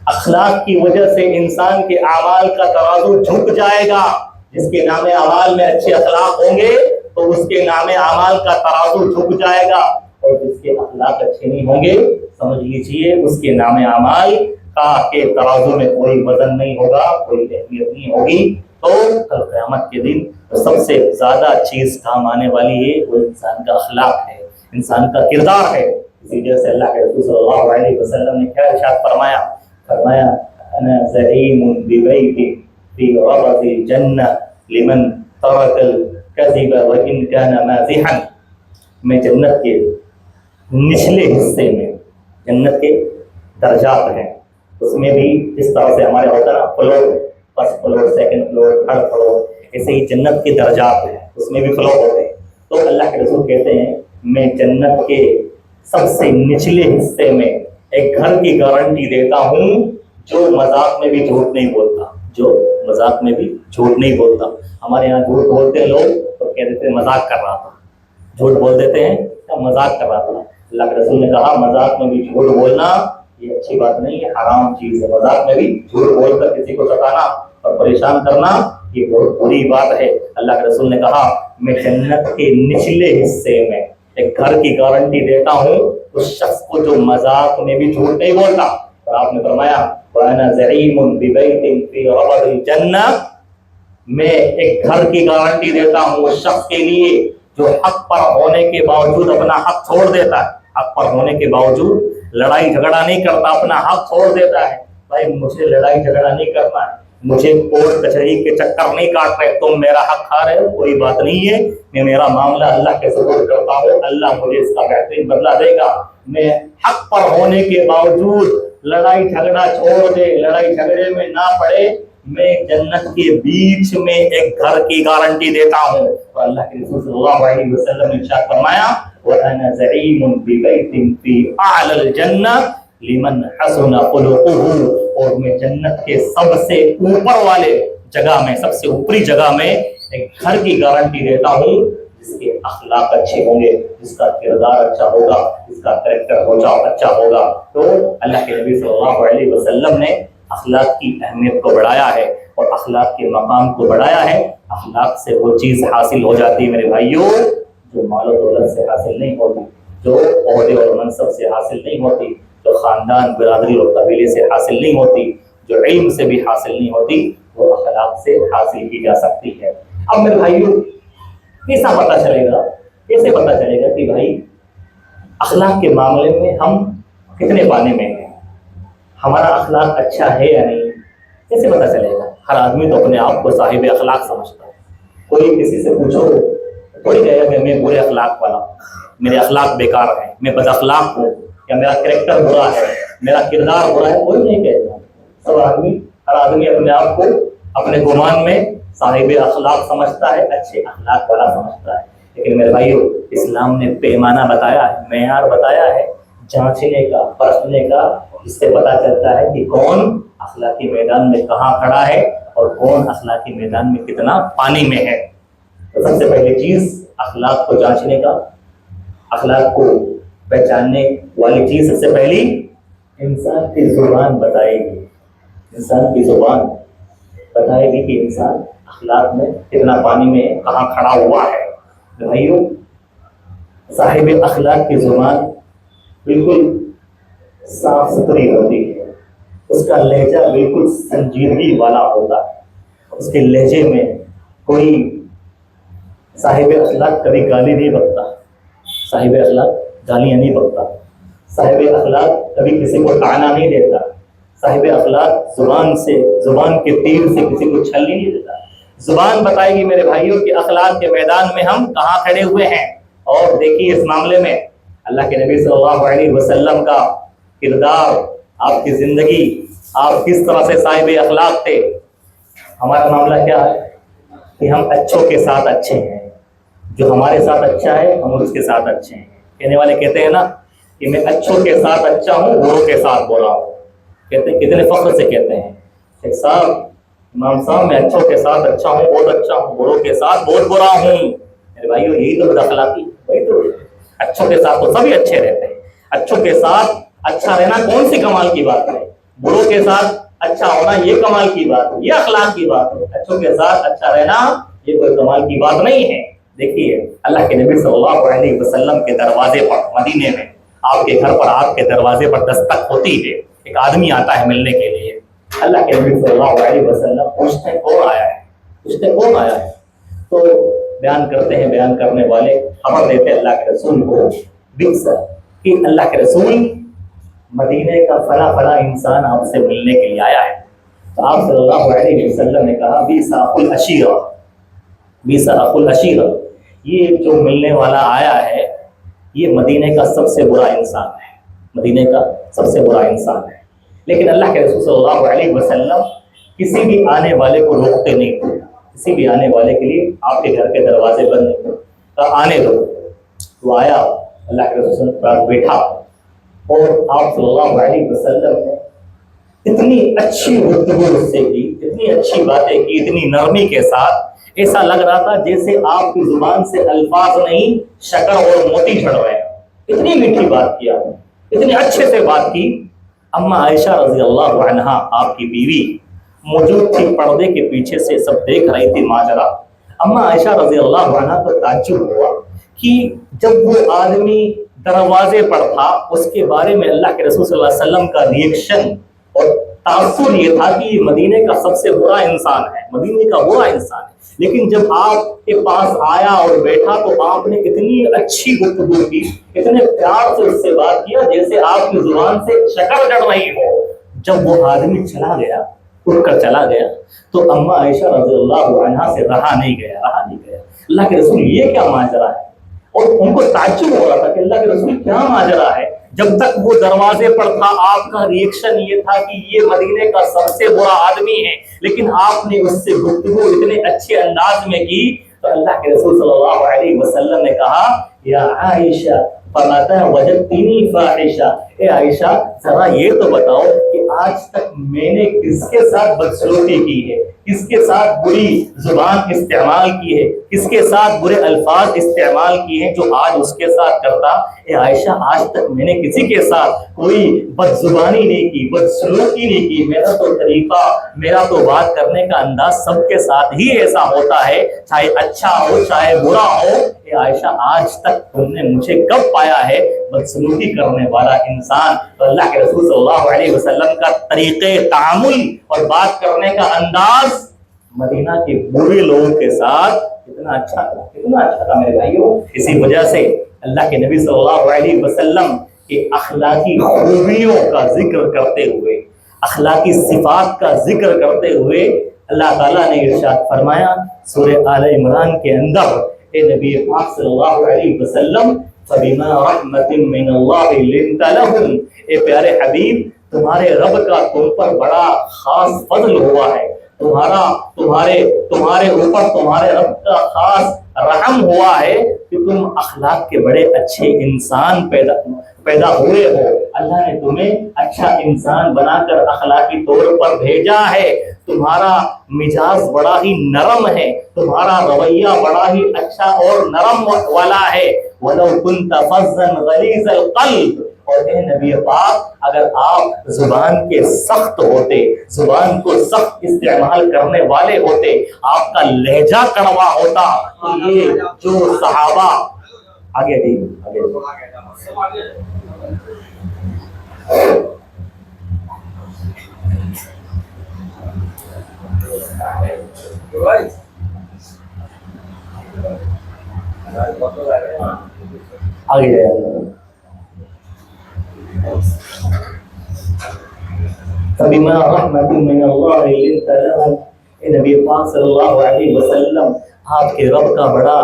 اخلاق کی وجہ سے انسان کے اعمال کا ترازو جھک جائے گا۔ جس کے نام اعمال میں اچھے اخلاق ہوں گے تو اس کے نام اعمال کا ترازو جھک جائے گا، اور جس کے اخلاق اچھے نہیں ہوں گے سمجھ لیجیے اس کے نام اعمال کا کے ترازو میں کوئی وزن نہیں ہوگا، کوئی اہمیت نہیں ہوگی۔ تو کل قیامت کے دن سب سے زیادہ چیز کام آنے والی ہے وہ انسان کا اخلاق ہے، انسان کا کردار ہے۔ اسی وجہ سے اللہ کے رسول صلی اللہ علیہ وسلم نے کیا ارشاد فرمایا انا زعیم ببیت فی ربض الجنہ لمن ترک الکذب وان کان مازحا، میں جنت کے نچلے حصے میں، جنت کے درجات ہیں اس میں بھی جس طرح سے ہمارے ہوتا ہے نا floor, first floor, second floor, third floor, ایسے ہی جنت کے درجات ہیں اس میں بھی فلور ہوتے ہیں۔ تو اللہ کے رسول کہتے ہیں میں جنت کے سب سے نچلے حصے میں ایک گھر کی گارنٹی دیتا ہوں جو مذاق میں بھی جھوٹ نہیں بولتا، جو مذاق میں بھی جھوٹ نہیں بولتا۔ ہمارے یہاں جھوٹ بولتے ہیں لوگ تو کہہ دیتے ہیں مذاق کر رہا تھا، جھوٹ بول دیتے ہیں کیا مذاق کر رہا تھا۔ اللہ کے رسول نے کہا مذاق میں بھی جھوٹ بولنا یہ اچھی بات نہیں ہے، حرام چیز ہے۔ مذاق میں بھی جھوٹ بول کر کسی کو ستانا اور پریشان کرنا یہ بہت بری بات ہے۔ اللہ کے رسول نے کہا میں جنت کے نچلے حصے میں ایک گھر کی گارنٹی دیتا ہوں اس شخص کو جو مذاق میں بھی جھوٹ نہیں بولتا۔ اور آپ نے فرمایا وَأَنَا زَعِيمٌ بِبَيْتٍ فِي رَبَضِ الْجَنَّةِ، میں ایک گھر کی گارنٹی دیتا ہوں اس شخص کے لیے جو حق پر ہونے کے باوجود اپنا حق چھوڑ دیتا ہے، حق پر ہونے کے باوجود لڑائی جھگڑا نہیں کرتا، اپنا حق چھوڑ دیتا ہے۔ بھائی مجھے لڑائی جھگڑا نہیں کرنا ہے، مجھے کورٹ کچہری کے چکر نہیں کاٹ رہے، تم میرا حق کھا رہے ہو کوئی بات نہیں ہے، میں میرا معاملہ اللہ کے سپرد کرتا ہوں، اللہ مجھے اس کا بہترین بدلہ دے گا۔ میں حق پر ہونے کے باوجود لڑائی جھگڑا چھوڑ دے، لڑائی جھگڑے میں نہ پڑے، میں جنت کے بیچ میں ایک گھر کی گارنٹی دیتا ہوں۔ اور اللہ کے رسول صلی اللہ علیہ وسلم نے ارشاد فرمایا وَأَنَا زَعِيمٌ بِبَيْتٍ فِي أَعْلَى الْجَنَّةِ لمن حسن خلقه، اور میں جنت کے سب سے اوپر والے جگہ میں، سب سے اوپری جگہ میں ایک گھر کی گارنٹی دیتا ہوں جس کے اخلاق اچھے ہوں گے، جس کا کردار اچھا ہوگا، جس کا کریکٹر اچھا ہوگا، تو اللہ کے نبی صلی اللہ علیہ وسلم نے اخلاق کی اہمیت کو بڑھایا ہے اور اخلاق کے مقام کو بڑھایا ہے۔ اخلاق سے وہ چیز حاصل ہو جاتی ہے میرے بھائیوں جو مال و دولت سے حاصل نہیں ہوتی، جو عہدے اور منصب سے حاصل نہیں ہوتی، جو خاندان، برادری اور قبیلے سے حاصل نہیں ہوتی، جو علم سے بھی حاصل نہیں ہوتی، وہ اخلاق سے حاصل کی جا سکتی ہے۔ اب میرے بھائیوں کیسے پتہ چلے گا کہ بھائی اخلاق کے معاملے میں ہم کتنے پانے میں ہیں، ہمارا اخلاق اچھا ہے یا نہیں؟ کیسے پتہ چلے گا؟ ہر آدمی تو اپنے آپ کو صاحب اخلاق سمجھتا ہے۔ کوئی کسی سے پوچھو کوئی کہے گا کہ میں برے اخلاق والا ہوں، میرے اخلاق بیکار ہیں، میں بد اخلاق ہوں، یا میرا کریکٹر برا ہے، میرا کردار برا ہے، کوئی نہیں کہتا۔ ہر آدمی اپنے آپ کو اپنے گمان میں صاحب اخلاق سمجھتا ہے، اچھے اخلاق والا سمجھتا ہے۔ لیکن میرے بھائیو اسلام نے پیمانہ بتایا ہے، معیار بتایا ہے جانچنے کا، پرکھنے کا، اس سے پتہ چلتا ہے کہ کون اخلاقی میدان میں کہاں کھڑا ہے اور کون اخلاقی میدان میں کتنا پانی میں ہے۔ تو سب سے پہلی چیز اخلاق کو جانچنے کا، اخلاق کو پہچاننے والی چیز سب سے پہلی انسان کی زبان بتائے گی۔ انسان کی زبان بتائے گی کہ انسان اخلاق میں کتنا پانی میں کہاں کھڑا ہوا ہے۔ بھائیو صاحب اخلاق کی زبان بالکل صاف ستھری ہوتی ہے، اس کا لہجہ بالکل سنجیدگی والا ہوتا ہے، اس کے لہجے میں کوئی صاحب اخلاق کبھی گالی نہیں بکتا، صاحب اخلاق گالیاں نہیں بکتا، صاحب اخلاق کبھی کسی کو طعنہ نہیں دیتا، صاحب اخلاق زبان کے تیر سے کسی کو چھلنی نہیں دیتا۔ زبان بتائے گی میرے بھائیوں کہ اخلاق کے میدان میں ہم کہاں کھڑے ہوئے ہیں۔ اور دیکھیے اس معاملے میں اللہ کے نبی صلی اللہ علیہ وسلم کا کردار، آپ کی زندگی، آپ کس طرح سے صاحب اخلاق تھے۔ ہمارا معاملہ کیا ہے کہ ہم اچھوں کے ساتھ اچھے ہیں، جو ہمارے ساتھ اچھا ہے ہم اس کے ساتھ اچھے ہیں۔ کہنے والے کہتے ہیں نا کہ میں اچھوں کے ساتھ اچھا ہوں، بروں کے ساتھ برا ہوں، کہتے ہیں کتنے فخر سے کہتے ہیں ایک صاحب امام صاحب میں اچھوں کے ساتھ اچھا ہوں، بہت اچھا ہوں، بروں کے ساتھ بہت برا ہوں۔ میرے بھائیو یہی تو بد اخلاقی، وہی تو اچھوں کے ساتھ تو سبھی اچھے رہتے ہیں، اچھوں کے ساتھ اچھا رہنا کون سی کمال کی بات ہے، بروں کے ساتھ اچھا ہونا یہ کمال کی بات ہے، یہ اخلاق کی بات ہے۔ اچھوں کے ساتھ اچھا رہنا یہ کوئی کمال کی بات نہیں ہے۔ دیکھیے اللہ کے نبی صلی اللہ علیہ وسلم کے دروازے پر مدینے میں آپ کے گھر پر، آپ کے دروازے پر دستک ہوتی ہے، ایک آدمی آتا ہے ملنے کے لیے۔ اللہ کے نبی صلی اللہ علیہ وسلم پوچھتے کون آیا ہے، تو بیان کرتے ہیں، بیان کرنے والے خبر دیتے ہیں اللہ کے رسول کو کہ اللہ کے رسول مدینے کا فلاں فلاں انسان آپ سے ملنے کے لیے آیا ہے۔ تو آپ صلی اللہ علیہ وسلم نے کہا بیس اخو العشیرہ، یہ جو ملنے والا آیا ہے یہ مدینے کا سب سے برا انسان ہے، مدینے کا سب سے برا انسان ہے۔ لیکن اللہ کے رسول صلی اللہ علیہ وسلم کسی بھی آنے والے کو روکتے نہیں تھے، کسی بھی آنے والے کے لیے آپ کے گھر کے دروازے بند نہیں تھے، آنے دو۔ وہ آیا، اللہ کے رسول پر بیٹھا، اور آپ صلی اللہ علیہ وسلم نے اتنی اچھی گفتگو اس سے کی، اتنی اچھی باتیں کی، اتنی نرمی کے ساتھ، ایسا لگ رہا تھا جیسے آپ کی زبان سے الفاظ نہیں شکر اور موتی جھڑ رہے ہیں۔ اتنی میٹھی بات کیا، اتنے اچھے سے بات کی۔ اما عائشہ رضی اللہ عنہا آپ کی بیوی موجود تھی، پردے کے پیچھے سے سب دیکھ رہی تھی ماجرا۔ اما عائشہ رضی اللہ عنہا کو تعجب ہوا کہ جب وہ آدمی دروازے پر تھا اس کے بارے میں اللہ کے رسول صلی اللہ علیہ وسلم کا ریئیکشن اور تاثر یہ تھا کہ یہ مدینے کا سب سے برا انسان ہے، مدینے کا برا انسان ہے، لیکن جب آپ کے پاس آیا اور بیٹھا تو آپ نے اتنی اچھی گفتگو کی، اتنے پیار سے اس سے بات کیا جیسے آپ کی زبان سے شکر جڑ رہی ہو۔ جب وہ آدمی چلا گیا، اٹھ کر چلا گیا، تو اما عائشہ رضی اللہ عنہا سے رہا نہیں گیا۔ اللہ کے رسول یہ کیا ماجرا ہے؟ اور ان کو تعجب ہو رہا تھا کہ اللہ کے رسول کیا ماجرا ہے۔ جب تک وہ دروازے پر تھا آپ کا ریئیکشن یہ تھا کہ یہ مدینے کا سب سے برا آدمی ہے، لیکن آپ نے اس سے گفتگو اتنے اچھے انداز میں کی تو اللہ کے رسول صلی اللہ علیہ وسلم نے کہا یا عائشہ فمتى وجدتنی فاحشہ، اے عائشہ ذرا یہ تو بتاؤ کہ آج تک میں نے کس کے ساتھ بدسلوکی کی ہے، کس کے ساتھ بری زبان استعمال کی ہے، کس کے ساتھ برے الفاظ استعمال کیے ہیں جو آج اس کے ساتھ کرتا؟ اے عائشہ آج تک میں نے کسی کے ساتھ کوئی بد زبانی نہیں کی، بدسلوکی نہیں کی. میرا تو طریقہ، میرا تو بات کرنے کا انداز سب کے ساتھ ہی ایسا ہوتا ہے، چاہے اچھا ہو چاہے برا ہو. اے عائشہ آج تک تم نے مجھے کب پایا ہے بدسلوکی کرنے والا انسان؟ تو اللہ کے رسول صلی اللہ علیہ وسلم کا طریقے تعامل اور بات کرنے کا انداز مدینہ کے برے لوگوں کے ساتھ کتنا اچھا تھا، کتنا اچھا تھا میرے بھائیوں. اسی وجہ سے اللہ کے نبی صلی اللہ علیہ وسلم کے اخلاقی خوبیوں کا ذکر کرتے ہوئے، اخلاقی صفات کا ذکر کرتے ہوئے اللہ تعالیٰ نے ارشاد فرمایا سورہ آل عمران کے اندر، اے نبی پاک صلی اللہ علیہ وسلم فَبِمَا رَحْمَةٍ مِّنَ اللَّهِ لِنْتَ لَهُمْ، اے پیارے حبیب تمہارے رب کا تم پر بڑا خاص فضل ہوا ہے، تمہارے اوپر تمہارے رب کا خاص رحم ہوا ہے کہ تم اخلاق کے بڑے اچھے انسان پیدا ہوئے ہو. اللہ نے تمہیں اچھا انسان بنا کر اخلاقی طور پر بھیجا ہے. تمہارا مزاج بڑا ہی نرم ہے، تمہارا رویہ بڑا ہی اچھا اور نرم والا ہے. وَلَوْ كُنْتَ فَظًّا غَلِيظَ الْقَلْبِ، اور اے نبی پاک اگر آپ زبان کے سخت ہوتے، زبان کو سخت استعمال کرنے والے ہوتے، آپ کا لہجہ کڑوا ہوتا، تو یہ جو صحابہ آگے فَبِمَا رَحْمَةٍ مِّنَ اللَّهِ لِنْتَ لَهُمْ، اے نبی پاک صلی اللہ علیہ وسلم آپ کے رب کا بڑا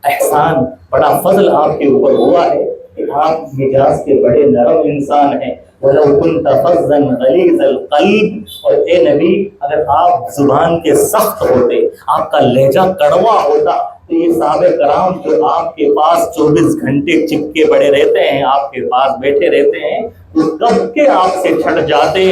احسان، بڑا فضل آپ کے اوپر ہوا ہے کہ آپ مزاج کے بڑے نرم انسان ہیں. وَلَوْ كُنْتَ فَظًّا غَلِيظَ الْقَلْبِ، اور اے نبی اگر آپ زبان کے سخت ہوتے، آپ کا لہجہ کڑوا ہوتا، تو یہ صحابہ کرام جو آپ کے پاس 24 گھنٹے چپکے پڑے رہتے ہیں، آپ کے پاس بیٹھے رہتے ہیں، وہ کب کے آپ سے چھٹ جاتے.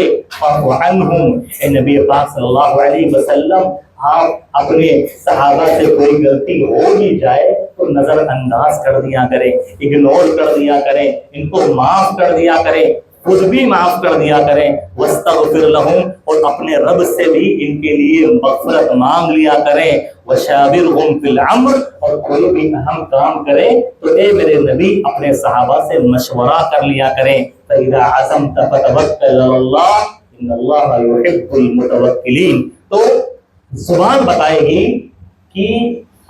اے نبی پاک صلی اللہ علیہ وسلم آپ اپنے صحابہ سے کوئی غلطی ہو بھی جائے تو نظر انداز کر دیا کریں، اگنور کر دیا کریں، ان کو معاف کر دیا کریں، خود بھی معاف کر دیا کریں. وَاسْتَغْفِرْ لَهُمْ، اور اپنے رب سے بھی ان کے لیے مغفرت مانگ لیا کریں. وَشَاوِرْهُمْ فِي الْأَمْرِ، اور کوئی بھی اہم کام کریں تو اے میرے نبی اپنے صحابہ سے مشورہ کر لیا کریں. فَإِذَا عَزَمْتَ فَتَوَكَّلْ عَلَى اللَّهِ إِنَّ اللَّهَ يُحِبُّ الْمُتَوَكِّلِينَ. تو زبان بتائے گی کہ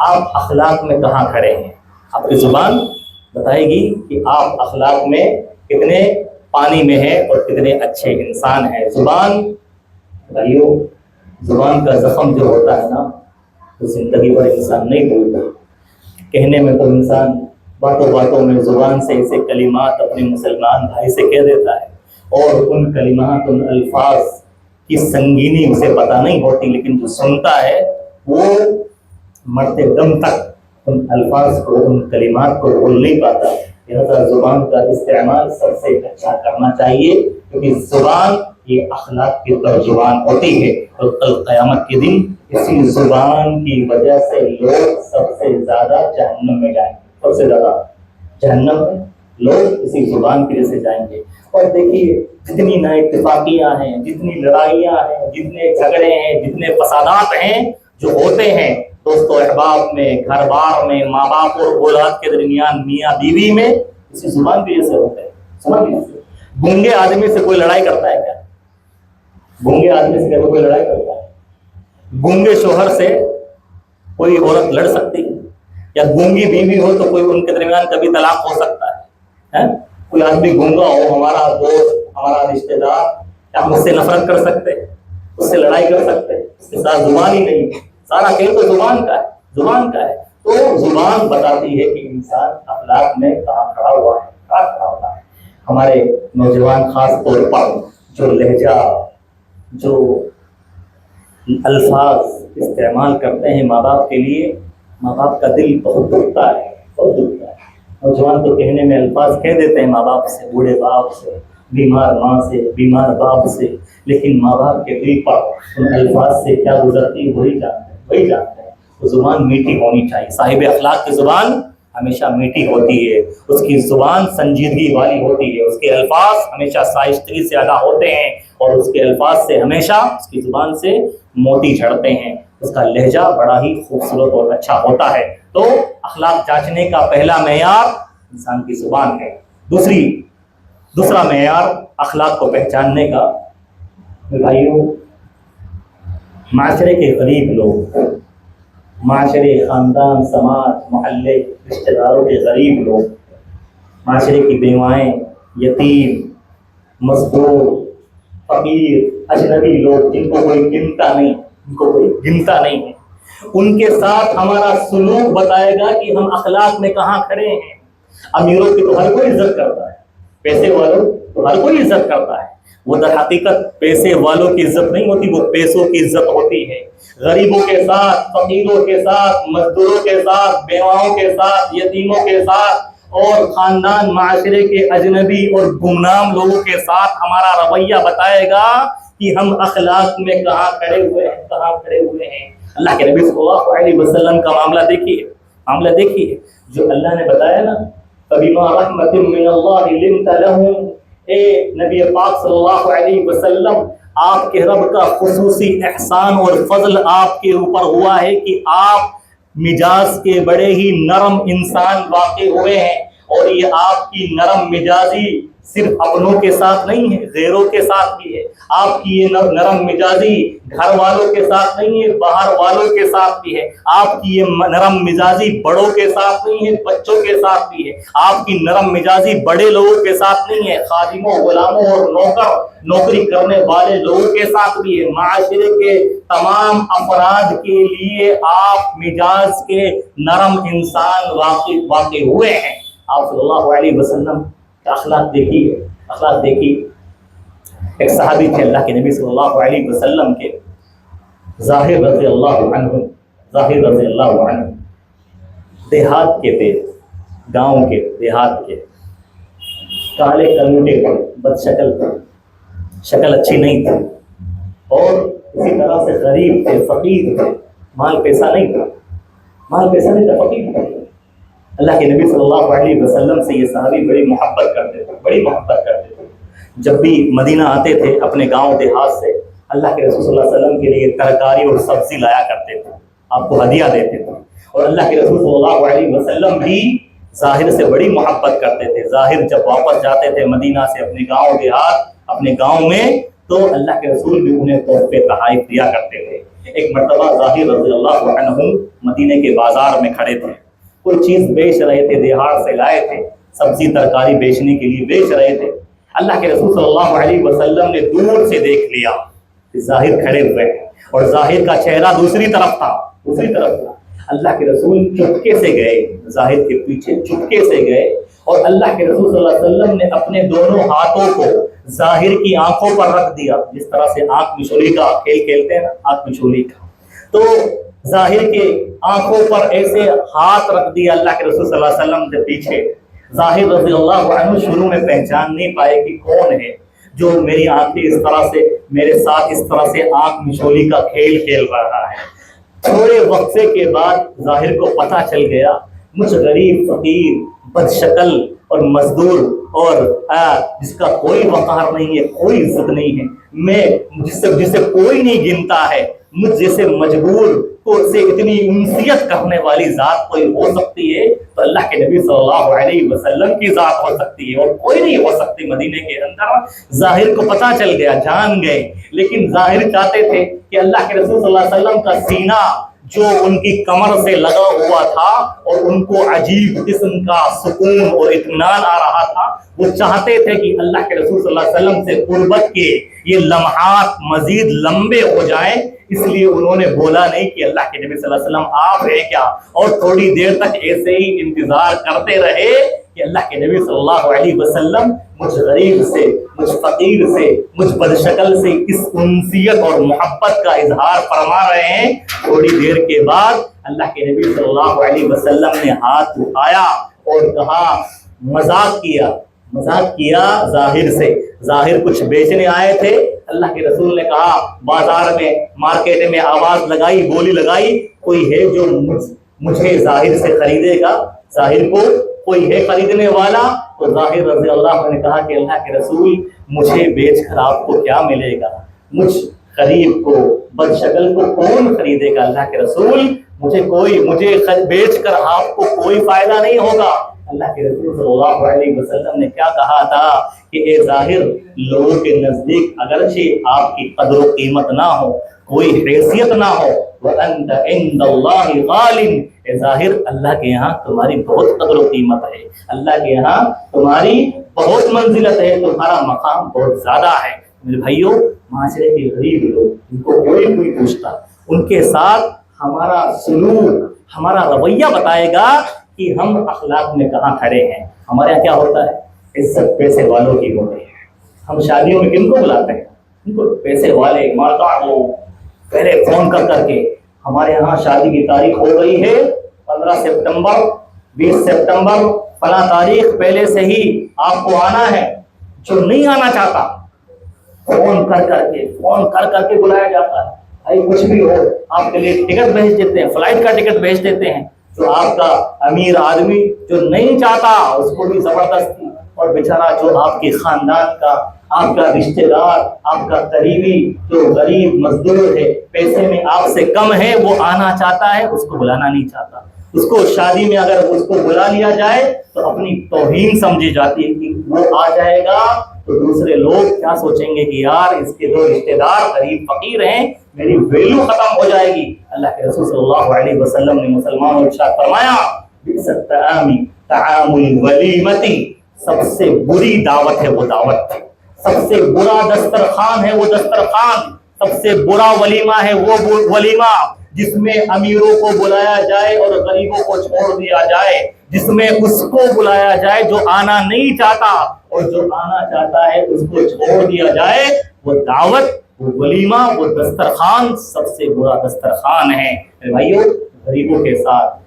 آپ اخلاق میں کہاں کھڑے ہیں، آپ کی زبان بتائے گی کہ آپ اخلاق میں کتنے پانی میں ہیں اور کتنے اچھے انسان ہیں. زبان بھائیو، زبان کا زخم جو ہوتا ہے نا، تو زندگی بھر انسان نہیں بھولتا. کہنے میں تو انسان باتوں باتوں میں زبان سے ایسے کلمات اپنے مسلمان بھائی سے کہہ دیتا ہے، اور ان کلمات، ان الفاظ کی سنگینی اسے پتہ نہیں ہوتی، لیکن جو سنتا ہے وہ مرتے دم تک ان الفاظ کو، ان کلمات کو بھول نہیں پاتا. لہذا زبان کا استعمال سب سے اچھا کرنا چاہیے، کیونکہ زبان یہ اخلاق کی ترجمان ہوتی ہے. اور کل قیامت کے دن اسی زبان کی وجہ سے لوگ سب سے زیادہ جہنم میں جائیں گے، سب سے زیادہ جہنم میں لوگ اسی زبان کی وجہ سے جائیں گے. اور دیکھیے جتنی نا اتفاقیاں ہیں، جتنی لڑائیاں ہیں، جتنے جھگڑے ہیں، جتنے فسادات ہیں جو ہوتے ہیں دوست و احباب میں، گھر بار میں، ماں باپ اور اولاد کے درمیان، میاں بیوی میں، اسی زبان کی وجہ سے ہوتے ہیں. زبان کی وجہ سے. گونگے آدمی سے کوئی لڑائی کرتا ہے کیا؟ گونگے آدمی سے کوئی لڑائی کرتا ہے؟ گونگے شوہر سے کوئی عورت لڑ سکتی ہے؟ یا گونگی بیوی ہو تو کوئی ان کے درمیان کبھی طلاق ہو سکتا ہے؟ کوئی آدمی گونگا ہو، ہمارا دوست، ہمارا رشتہ دار، کیا ہم اس سے نفرت کر سکتے، اس سے لڑائی کر سکتے؟ اس کے ساتھ زبان ہی نہیں، سارا کھیل تو زبان کا ہے، زبان کا ہے. تو زبان بتاتی ہے کہ انسان اخلاق میں کہاں کھڑا ہوا ہے، کہاں کھڑا ہوتا ہے. ہمارے نوجوان خاص طور پر جو لہجہ، جو الفاظ استعمال کرتے ہیں ماں باپ کے لیے، ماں باپ کا دل بہت دکھتا ہے، بہت دکھتا ہے. نوجوان تو کہنے میں الفاظ کہہ دیتے ہیں ماں باپ سے، بوڑھے باپ سے، بیمار ماں سے، بیمار باپ سے، لیکن ماں باپ کے دل پر ان الفاظ سے کیا گزرتی وہی جانتے ہیں. وہ زبان میٹھی ہونی چاہیے. صاحب اخلاق کی زبان ہمیشہ میٹھی ہوتی ہے، اس کی زبان سنجیدگی والی ہوتی ہے، اس کے الفاظ ہمیشہ شائستگی سے ادا ہوتے ہیں، اور اس کے الفاظ سے ہمیشہ اس کی زبان سے موتی جھڑتے ہیں. اس کا لہجہ بڑا ہی خوبصورت اور اچھا ہوتا ہے. تو اخلاق جانچنے کا پہلا معیار انسان کی زبان ہے. دوسرا معیار اخلاق کو پہچاننے کا، بھائیوں، معاشرے کے غریب لوگ، معاشرے، خاندان، سماج، محلے، رشتہ داروں کے غریب لوگ، معاشرے کی بیوائیں، یتیم، مزدور، فقیر، اجنبی لوگ جن کو کوئی گنتا نہیں ہے، ان کے ساتھ ہمارا سلوک بتائے گا کہ ہم اخلاق میں کہاں کھڑے ہیں. امیروں کی تو ہر کوئی عزت کرتا ہے، پیسے والوں تو ہر کوئی عزت کرتا ہے. وہ در حقیقت پیسے والوں کی عزت نہیں ہوتی، وہ پیسوں کی عزت ہوتی ہے. غریبوں کے ساتھ، فقیروں کے ساتھ، مزدوروں کے ساتھ، بیواؤں کے ساتھ، یتیموں کے ساتھ، اور خاندان، معاشرے کے اجنبی اور گمنام لوگوں کے ساتھ ہمارا رویہ بتائے گا کہ ہم اخلاق میں کہاں کھڑے ہوئے ہیں. اللہ کے نبی صلی اللہ علیہ وسلم کا معاملہ دیکھیے جو اللہ نے بتایا نا، فَبِمَا رَحْمَةٍ مِّنَ اللَّهِ لِنْتَ لَهُمْ. اے نبی پاک صلی اللہ علیہ وسلم، آپ کے رب کا خصوصی احسان اور فضل آپ کے اوپر ہوا ہے کہ آپ مزاج کے بڑے ہی نرم انسان واقع ہوئے ہیں. اور یہ آپ کی نرم مزاجی صرف اپنوں کے ساتھ نہیں ہے، غیروں کے ساتھ بھی ہے. آپ کی یہ نرم مزاجی گھر والوں کے ساتھ نہیں ہے، باہر والوں کے ساتھ بھی ہے. آپ کی یہ نرم مزاجی بڑوں کے ساتھ نہیں ہے، بچوں کے ساتھ بھی ہے. آپ کی نرم مزاجی بڑے لوگوں کے ساتھ نہیں ہے، خادموں، غلاموں اور نوکری کرنے والے لوگوں کے ساتھ بھی ہے. معاشرے کے تمام افراد کے لیے آپ مزاج کے نرم انسان واقع ہوئے ہیں. آپ صلی اللہ علیہ وسلم کا اخلاق دیکھیے. ایک صحابی تھے اللہ کے نبی صلی اللہ علیہ وسلم کے، ظاہر رضی اللہ عنہ. دیہات کے تھے، گاؤں کے، دیہات کے، کالے کلوٹے تھے، بد شکل تھے، شکل اچھی نہیں تھی، اور اسی طرح سے غریب تھے، فقیر تھے، مال پیسہ نہیں تھا، فقیر تھے. اللہ کے نبی صلی اللہ علیہ وسلم سے یہ صحابی بڑی محبت کرتے تھے. جب بھی مدینہ آتے تھے اپنے گاؤں دیہات سے، اللہ کے رسول صلی اللہ علیہ وسلم کے لیے ترکاری اور سبزی لایا کرتے تھے، آپ کو ہدیہ دیتے تھے. اور اللہ کے رسول صلی اللہ علیہ وسلم بھی ظاہر سے بڑی محبت کرتے تھے. ظاہر جب واپس جاتے تھے مدینہ سے اپنے گاؤں دیہات، اپنے گاؤں میں، تو اللہ کے رسول بھی انہیں تحفے تحائف دیا کرتے تھے. ایک مرتبہ ظاہر رضی اللہ عنہ مدینے کے بازار میں کھڑے تھے، کوئی چیز بیچ رہے تھے، دیہات سے لائے تھے، سبزی ترکاری بیچنے کے لیے بیچ رہے تھے. اللہ کے رسول صلی اللہ علیہ وسلم نے دور سے دیکھ لیا کہ ظاہر کھڑے ہوئے ہیں، اور ظاہر کا چہرہ دوسری طرف تھا. اللہ کے رسول چپکے سے گئے، ظاہر کے پیچھے چپکے سے گئے، اور اللہ کے رسول صلی اللہ علیہ وسلم نے اپنے دونوں ہاتھوں کو ظاہر کی آنکھوں پر رکھ دیا. جس طرح سے آنکھ مچولی کا کھیل کھیلتے ہیں نا، آنکھ مچولی کا، تو ظاہر کے آنکھوں پر ایسے ہاتھ رکھ دیا اللہ کے رسول صلی اللہ علیہ وسلم کے پیچھے. ظاہر رضی اللہ عنہ شروع میں پہچان نہیں پائے کہ کون ہے جو میری آنکھیں اس طرح سے میرے ساتھ اس طرح سے آنکھ مچولی کا کھیل کھیل رہا ہے. تھوڑے وقفے کے بعد ظاہر کو پتہ چل گیا مجھ غریب، فقیر، بد شکل اور مزدور، اور جس کا کوئی وقار نہیں ہے، کوئی عزت نہیں ہے، میں جسے کوئی نہیں گنتا ہے، مجھ جیسے مجبور کو سے اتنی انسیت کرنے والی ذات کوئی ہو سکتی ہے تو اللہ کے نبی صلی اللہ علیہ وسلم کی ذات ہو سکتی ہے، اور کوئی نہیں ہو سکتی مدینے کے اندر. ظاہر کو پتہ چل گیا، جان گئے، لیکن ظاہر چاہتے تھے کہ اللہ کے رسول صلی اللہ علیہ وسلم کا سینہ جو ان کی کمر سے لگا ہوا تھا، اور ان کو عجیب قسم کا سکون اور اطمینان آ رہا تھا، وہ چاہتے تھے کہ اللہ کے رسول صلی اللہ علیہ وسلم سے قربت کے یہ لمحات مزید لمبے ہو جائیں. اس لیے انہوں نے بولا نہیں کہ اللہ کے نبی صلی اللہ علیہ وسلم آپ ہیں کیا، اور تھوڑی دیر تک ایسے ہی انتظار کرتے رہے کہ اللہ کے نبی صلی اللہ علیہ وسلم مجھ غریب سے، مجھ فقیر سے، مجھ بد شکل سے اس انسیت اور محبت کا اظہار فرما رہے ہیں. تھوڑی دیر کے بعد اللہ کے نبی صلی اللہ علیہ وسلم نے ہاتھ اٹھایا اور کہا، مذاق کیا مذاق کیا ظاہر سے، ظاہر کچھ بیچنے آئے تھے، اللہ کے رسول نے کہا بازار میں مارکیٹ میں آواز لگائی، بولی لگائی، کوئی ہے جو مجھے ظاہر سے خریدے گا، ظاہر کو کوئی ہے خریدنے والا؟ تو ظاہر رضی اللہ عنہ نے کہا کہ اللہ کے رسول مجھے بیچ کر آپ کو کیا ملے گا، مجھ غریب کو بد شکل کو کون خریدے گا اللہ کے رسول، مجھے بیچ کر آپ کو کوئی فائدہ نہیں ہوگا۔ اللہ کے رسول صلی اللہ علیہ وسلم نے کیا کہا تھا کہ اے ظاہر، لوگوں کے نزدیک اگرچہ آپ کی قدر و قیمت نہ ہو، کوئی حیثیت نہ ہو، وَأَنْتَ عِنْدَ اللَّهِ غَالٍ، اے ظاہر اللہ کے یہاں تمہاری بہت قدر و قیمت ہے، اللہ کے یہاں تمہاری بہت منزلت ہے، تمہارا مقام بہت زیادہ ہے۔ میرے بھائیوں، معاشرے کے غریب لوگ، ان کو کوئی پوچھتا، ان کے ساتھ ہمارا سلوک، ہمارا رویہ بتائے گا کہ ہم اخلاق میں کہاں کھڑے ہیں۔ ہمارے یہاں کیا ہوتا ہے؟ عزت پیسے والوں کی ہوتی ہے۔ ہم شادیوں میں کن کو بلاتے ہیں؟ ان کو پیسے والے، مالدار لوگ، پہلے فون کر کے ہمارے یہاں شادی کی تاریخ ہو گئی ہے 15 سپتمبر، 20 سپتمبر، فلاں تاریخ، پہلے سے ہی آپ کو آنا ہے۔ جو نہیں آنا چاہتا فون کر کے بلایا جاتا ہے، بھائی کچھ بھی ہو آپ کے لیے ٹکٹ بھیج دیتے ہیں، فلائٹ کا ٹکٹ بھیج دیتے ہیں۔ جو آپ کا امیر آدمی جو نہیں چاہتا اس کو بھی زبردستی، اور بیچارہ جو آپ کے خاندان کا، آپ کا رشتہ دار، آپ کا قریبی جو غریب مزدور ہے، پیسے میں آپ سے کم ہے، وہ آنا چاہتا ہے، اس کو بلانا نہیں چاہتا۔ اس کو شادی میں اگر اس کو بلا لیا جائے تو اپنی توہین سمجھی جاتی ہے کہ وہ آ جائے گا تو دوسرے لوگ کیا سوچیں گے کہ یار اس کے دو رشتہ دار غریب فقیر ہیں، میری ویلو ختم ہو جائے گی۔ اللہ کے رسول صلی اللہ علیہ وسلم نے مسلمانوں کو ارشاد فرمایا، بئس الطعام طعام الولیمۃ، سب سے بری دعوت ہے وہ دعوت، سب سے برا دسترخوان ہے وہ دسترخوان، سب سے برا ولیمہ ہے وہ ولیمہ جس میں امیروں کو بلایا جائے اور غریبوں کو چھوڑ دیا جائے، جس میں اس کو بلایا جائے جو آنا نہیں چاہتا اور جو آنا چاہتا ہے اس کو چھوڑ دیا جائے۔ وہ دعوت، وہ ولیمہ، وہ دسترخوان سب سے برا دسترخوان ہے۔ میرے بھائیوں، غریبوں کے ساتھ،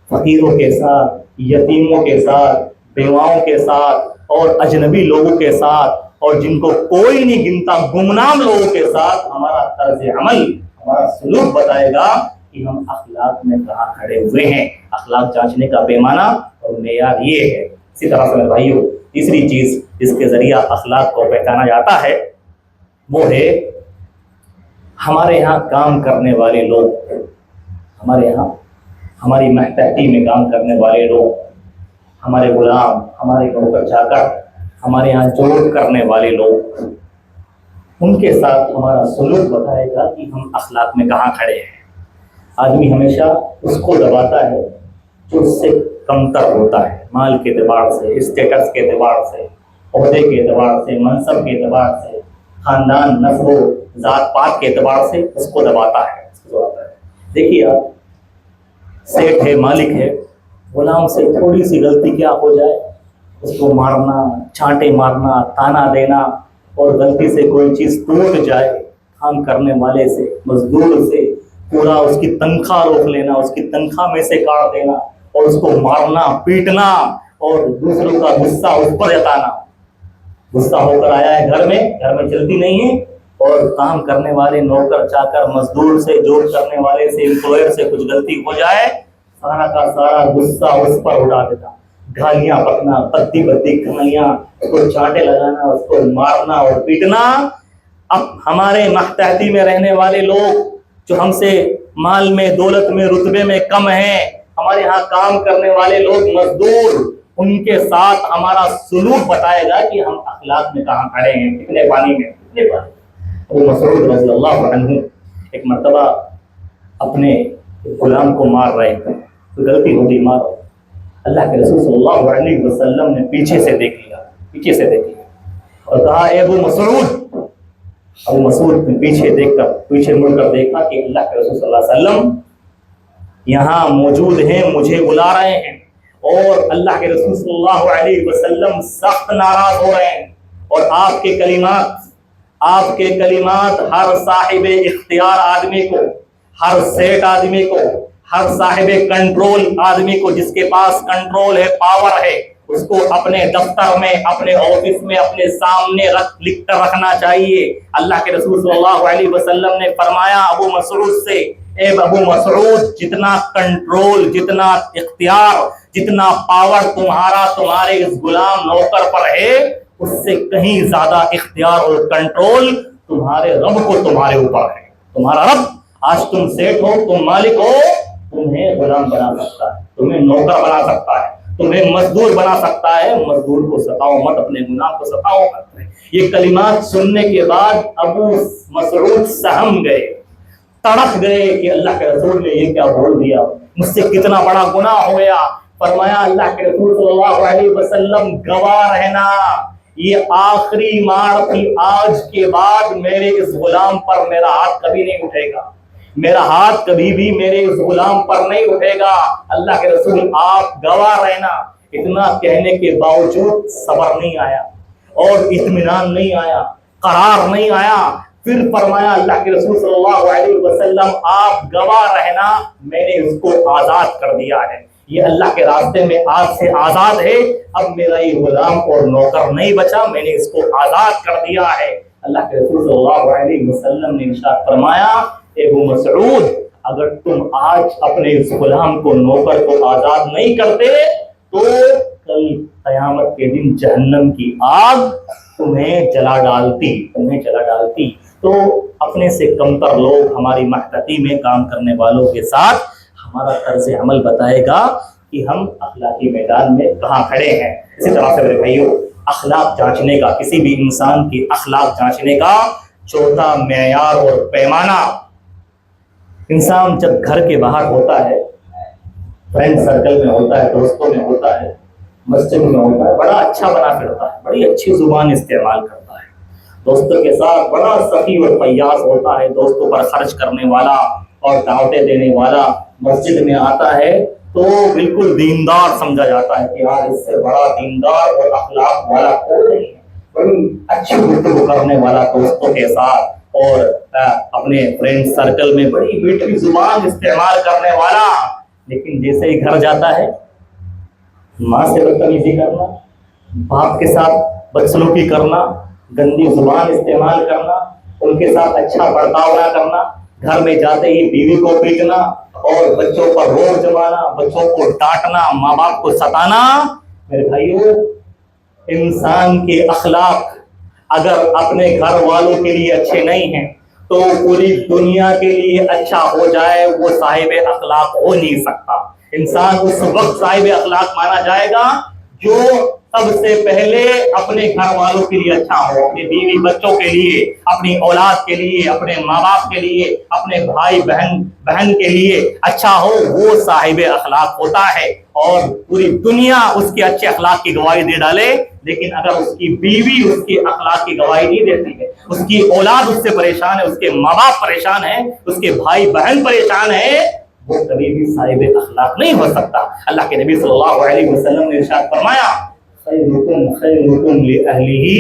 فقیروں کے ساتھ، یتیموں کے ساتھ، بیواؤں کے ساتھ اور اجنبی لوگوں کے ساتھ اور جن کو کوئی نہیں گنتا گمنام لوگوں کے ساتھ ہمارا طرز عمل، ہمارا سلوک بتائے گا کہ ہم اخلاق میں کہاں کھڑے ہوئے ہیں۔ اخلاق جانچنے کا پیمانہ اور معیار یہ ہے۔ اسی طرح سے میرے بھائیوں، تیسری چیز جس کے ذریعہ اخلاق کو پہچانا جاتا ہے وہ ہے ہمارے یہاں کام کرنے والے لوگ، ہمارے یہاں ہماری ماتحتی میں کام کرنے والے لوگ، ہمارے غلام، ہمارے نوکر چاکر، ہمارے یہاں جاب کرنے والے لوگ، ان کے ساتھ ہمارا سلوک بتائے گا کہ ہم اخلاق میں کہاں کھڑے ہیں۔ آدمی ہمیشہ اس کو دباتا ہے جو اس سے کمتر ہوتا ہے، مال کے اعتبار سے، اسٹیٹس کے اعتبار سے، عہدے کے اعتبار سے، منصب کے اعتبار سے، خاندان، نسل و ذات پات کے اعتبار سے اس کو دباتا ہے۔ دیکھیے آپ، سیٹ ہے، مالک ہے، غلام سے تھوڑی سی غلطی کیا ہو جائے اس کو مارنا، چھانٹے مارنا، تانا دینا، اور غلطی سے کوئی چیز ٹوٹ جائے، کام کرنے والے سے، مزدور سے پورا اس کی تنخواہ روک لینا، اس کی تنخواہ میں سے کاٹ دینا اور اس کو مارنا، پیٹنا اور دوسروں کا غصہ اس پر جتانا۔ غصہ ہو کر آیا ہے گھر میں چلتی نہیں ہے، اور کام کرنے والے نوکر چاکر مزدور سے، جاب کرنے والے سے، امپلائر سے کچھ غلطی ہو جائے، سارا کا سارا غصہ اس پر اٹھا دیتا، گالیاں بکنا، بدی گالیاں، اس کو چانٹے لگانا، اس کو مارنا اور پیٹنا۔ اب ہمارے ماتحتی میں رہنے والے لوگ جو ہم سے مال میں، دولت میں، رتبے میں کم ہیں، ہمارے ہاں کام کرنے والے لوگ، مزدور، ان کے ساتھ ہمارا سلوک بتائے گا کہ ہم اخلاق میں کہاں کھڑے ہیں، کتنے پانی میں، کتنے پانی۔ ابو مسعود رضی اللہ عنہ ایک مرتبہ اپنے غلام کو مار رہے تھے، غلطی ہوگی، مارو۔ اللہ کے رسول صلی اللہ علیہ وسلم نے پیچھے سے دیکھ لیا اور کہا، اے ابو مسعود۔ ابو مسعود نے پیچھے مڑ کر دیکھا کہ اللہ کے رسول صلی اللہ علیہ وسلم یہاں موجود ہیں، مجھے بلا رہے ہیں، اور اللہ کے رسول صلی اللہ علیہ وسلم سخت ناراض ہو رہے ہیں، اور آپ کے کلمات ہر صاحب اختیار آدمی کو، ہر سیٹ آدمی کو، ہر صاحب کنٹرول آدمی کو، جس کے پاس کنٹرول ہے، پاور ہے، اس کو اپنے دفتر میں, اپنے آفس میں, اپنے سامنے لکھ کر رکھنا چاہیے. اللہ کے رسول صلی اللہ علیہ وسلم نے فرمایا ابو مسعود سے, اے ابو مسعود, جتنا کنٹرول, جتنا اختیار, جتنا پاور تمہارے اس غلام نوکر پر ہے, اس سے کہیں زیادہ اختیار اور کنٹرول تمہارے رب کو تمہارے اوپر ہے. تمہارا رب, آج تم سیٹ ہو, تم مالک ہو, تمہیں غلام بنا سکتا ہے, تمہیں نوکر بنا سکتا ہے, تمہیں مزدور بنا سکتا ہے. مزدور کو ستاؤ مت, اپنے غلام کو ستاؤ مت. یہ کلمات سننے کے بعد ابو مسعود سہم گئے, تڑپ گئے کہ اللہ کے رسول نے یہ کیا بول دیا, مجھ سے کتنا بڑا گناہ ہو گیا. فرمایا اللہ کے رسول صلی اللہ علیہ وسلم گواہ رہنا, یہ آخری مار تھی, آج کے بعد میرے اس غلام پر میرا ہاتھ کبھی نہیں اٹھے گا, میرا ہاتھ کبھی بھی میرے اس غلام پر نہیں اٹھے گا. اللہ کے رسول آپ گواہ رہنا. اتنا کہنے کے باوجود صبر نہیں آیا اور اطمینان نہیں آیا, قرار نہیں آیا. پھر فرمایا اللہ کے رسول صلی اللہ علیہ وسلم آپ گواہ رہنا, میں نے اس کو آزاد کر دیا ہے, یہ اللہ کے راستے میں آج سے آزاد ہے. اب میرا یہ غلام اور نوکر نہیں بچا, میں نے اس کو آزاد کر دیا ہے. اللہ کے رسول صلی اللہ علیہ وسلم نے ارشاد فرمایا, ابو مسعود, اگر تم آج اپنے اس غلام کو, نوکر کو آزاد نہیں کرتے تو کل قیامت کے دن جہنم کی آگ تمہیں جلا ڈالتی. تو اپنے سے کمتر لوگ ہماری محتتی میں کام کرنے والوں کے ساتھ ہمارا طرز عمل بتائے گا کہ ہم اخلاقی میدان میں کہاں کھڑے ہیں. اسی طرح سے میرے بھائیوں, اخلاق جانچنے کا, کسی بھی انسان کی اخلاق جانچنے کا چوتھا معیار اور پیمانہ, انسان جب گھر کے باہر ہوتا ہے, فرینڈ سرکل میں ہوتا ہے, دوستوں میں ہوتا ہے, مسجد میں ہوتا ہے, بڑا اچھا بنا پھرتا ہے, بڑی اچھی زبان استعمال کرتا ہے, دوستوں کے ساتھ بڑا سخی اور فیاض ہوتا ہے, دوستوں پر خرچ کرنے والا اور دعوتیں دینے والا. مسجد میں آتا ہے تو بالکل دیندار سمجھا جاتا ہے کہ یار اس سے بڑا دیندار اور اخلاق والا کوئی نہیں ہے. بڑی اچھی گفتگو کرنے والا دوستوں کے ساتھ اور اپنے فرینڈ سرکل میں بڑی میٹھی زبان استعمال کرنے والا, لیکن جیسے ہی گھر جاتا ہے ماں سے بدتمیزی کرنا, باپ کے ساتھ بدسلوکی کرنا, گندی زبان استعمال کرنا, ان کے ساتھ اچھا برتاؤ نہ کرنا, گھر میں جاتے ہی بیوی کو پیٹنا اور بچوں پر روب جمانا, بچوں کو ڈانٹنا, ماں باپ کو ستانا. میرے بھائیوں, انسان کے اخلاق اگر اپنے گھر والوں کے لیے اچھے نہیں ہیں تو پوری دنیا کے لیے اچھا ہو جائے وہ صاحب اخلاق ہو نہیں سکتا. انسان اس وقت صاحب اخلاق مانا جائے گا جو سب سے پہلے اپنے گھر والوں کے لیے اچھا ہو, اپنے بیوی بچوں کے لیے, اپنی اولاد کے لیے, اپنے ماں باپ کے لیے, اپنے بھائی بہن کے لیے اچھا ہو, وہ صاحب اخلاق ہوتا ہے. اور پوری دنیا اس کے اچھے اخلاق کی گواہی دے ڈالے, لیکن اگر اس کی بیوی اس کی اخلاق کی گواہی نہیں دیتی ہے, اس کی اولاد اس سے پریشان ہے, اس کے ماں باپ پریشان ہیں, اس کے بھائی بہن پریشان ہیں, وہ کبھی بھی صاحب اخلاق نہیں ہو سکتا. اللہ کے نبی صلی اللہ علیہ وسلم نے ارشاد فرمایا, خیرکم خیرکم لأہلہ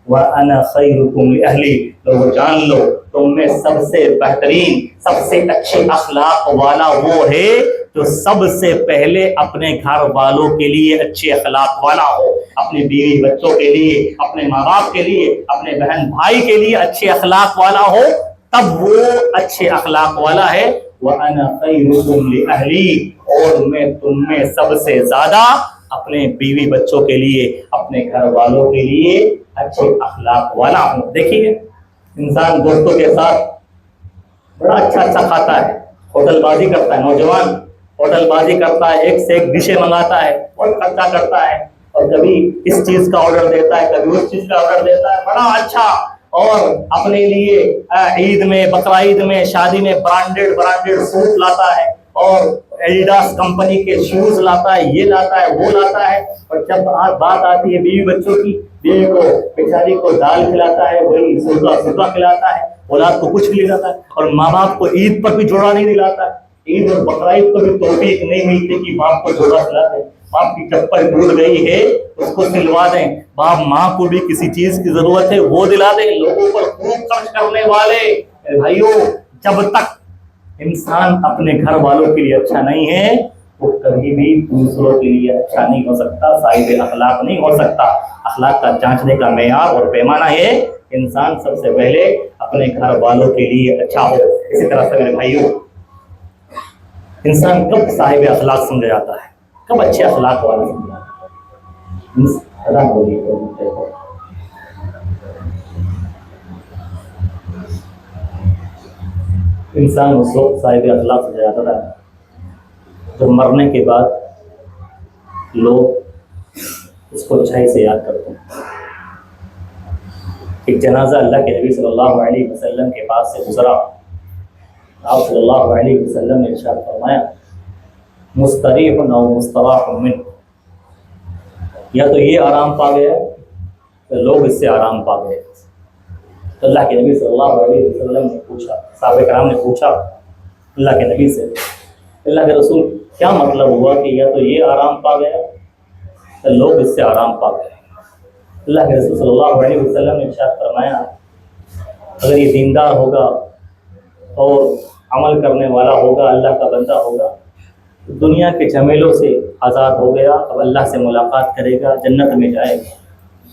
وَأَنَا خَيْرُكُمْ لِأَهْلِي. لوگو جان لو, تم میں سب سے بہترین, سب سے اچھے اخلاق والا وہ ہے جو سب سے پہلے اپنے گھر والوں کے لیے اچھے اخلاق والا ہو, اپنے بیوی بچوں کے لیے, اپنے ماں باپ کے لیے, اپنے بہن بھائی کے لیے اچھے اخلاق والا ہو, تب وہ اچھے اخلاق والا ہے. وَأَنَا خَيْرُكُمْ لِأَهْلِي, اور میں تم میں سب سے زیادہ اپنے بیوی بچوں کے لیے, اپنے گھر والوں کے لیے اچھے اخلاق والا ہوں. دیکھیے, انسان دوستوں کے ساتھ بڑا اچھا کھاتا ہے, ہوٹل بازی کرتا ہے, نوجوان ہوٹل بازی کرتا ہے, ایک سے ایک ڈشیں منگاتا ہے, بہت خرچہ کرتا ہے, اور کبھی اس چیز کا آرڈر دیتا ہے, کبھی اس چیز کا آرڈر دیتا ہے, بڑا اچھا, اور اپنے لیے عید میں, بقرعید میں, شادی میں برانڈیڈ سوٹ لاتا ہے, اور ایڈیڈاس کمپنی کے شوز لاتا ہے, یہ لاتا ہے, وہ لاتا ہے. اور جب بات آتی ہے بیوی بچوں کی, بیوی کو بیچاری کو دال کھلاتا ہے, وہی سوزا کھلاتا ہے, اولاد کو کچھ نہیں لاتا ہے, اور ماں باپ کو عید پر بھی جوڑا نہیں دلاتا ہے, عید اور بقرعید کو بھی توفیق نہیں ملتی کہ باپ کو جوڑا کھلا دیں. باپ کی چپل ٹوٹ گئی ہے اس کو سلوا دیں, باپ ماں کو بھی کسی چیز کی ضرورت ہے وہ دلا دیں. لوگوں پر خوب خرچ کرنے والے بھائیوں, جب تک انسان اپنے گھر والوں کے لیے اچھا نہیں ہے وہ کبھی بھی دوسروں کے لیے اچھا نہیں ہو سکتا، صاحب اخلاق نہیں ہو سکتا۔ اخلاق کا جانچنے کا معیار اور پیمانہ ہے انسان سب سے پہلے اپنے گھر والوں کے لیے اچھا ہو۔ اسی طرح سے میرے بھائیوں، انسان کب صاحب اخلاق سمجھا جاتا ہے، کب اچھے اخلاق والا سمجھا جاتا ہے؟ انسان اس وقت صاحب اخلاق سمجھا جاتا تھا جب مرنے کے بعد لوگ اس کو اچھائی سے یاد کرتے ہیں۔ ایک جنازہ اللہ کے نبی صلی اللہ علیہ وسلم کے پاس سے گزرا، آپ صلی اللہ علیہ وسلم نے ارشاد فرمایا مستریح او مستراح منہ، یا تو یہ آرام پا گیا تو لوگ اس سے آرام پا گئے۔ تو اللہ کے نبی صلی اللہ علیہ وسلم نے پوچھا، صحابہ کرام نے پوچھا اللہ کے نبی سے، اللہ کے رسول کیا مطلب ہوا کہ یا تو یہ آرام پا گیا تو لوگ اس سے آرام پا گئے؟ اللہ کے رسول صلی اللہ علیہ وسلم نے ارشاد فرمایا اگر یہ دیندار ہوگا اور عمل کرنے والا ہوگا، اللہ کا بندہ ہوگا، دنیا کے جھمیلوں سے آزاد ہو گیا، اب اللہ سے ملاقات کرے گا، جنت میں جائے گا،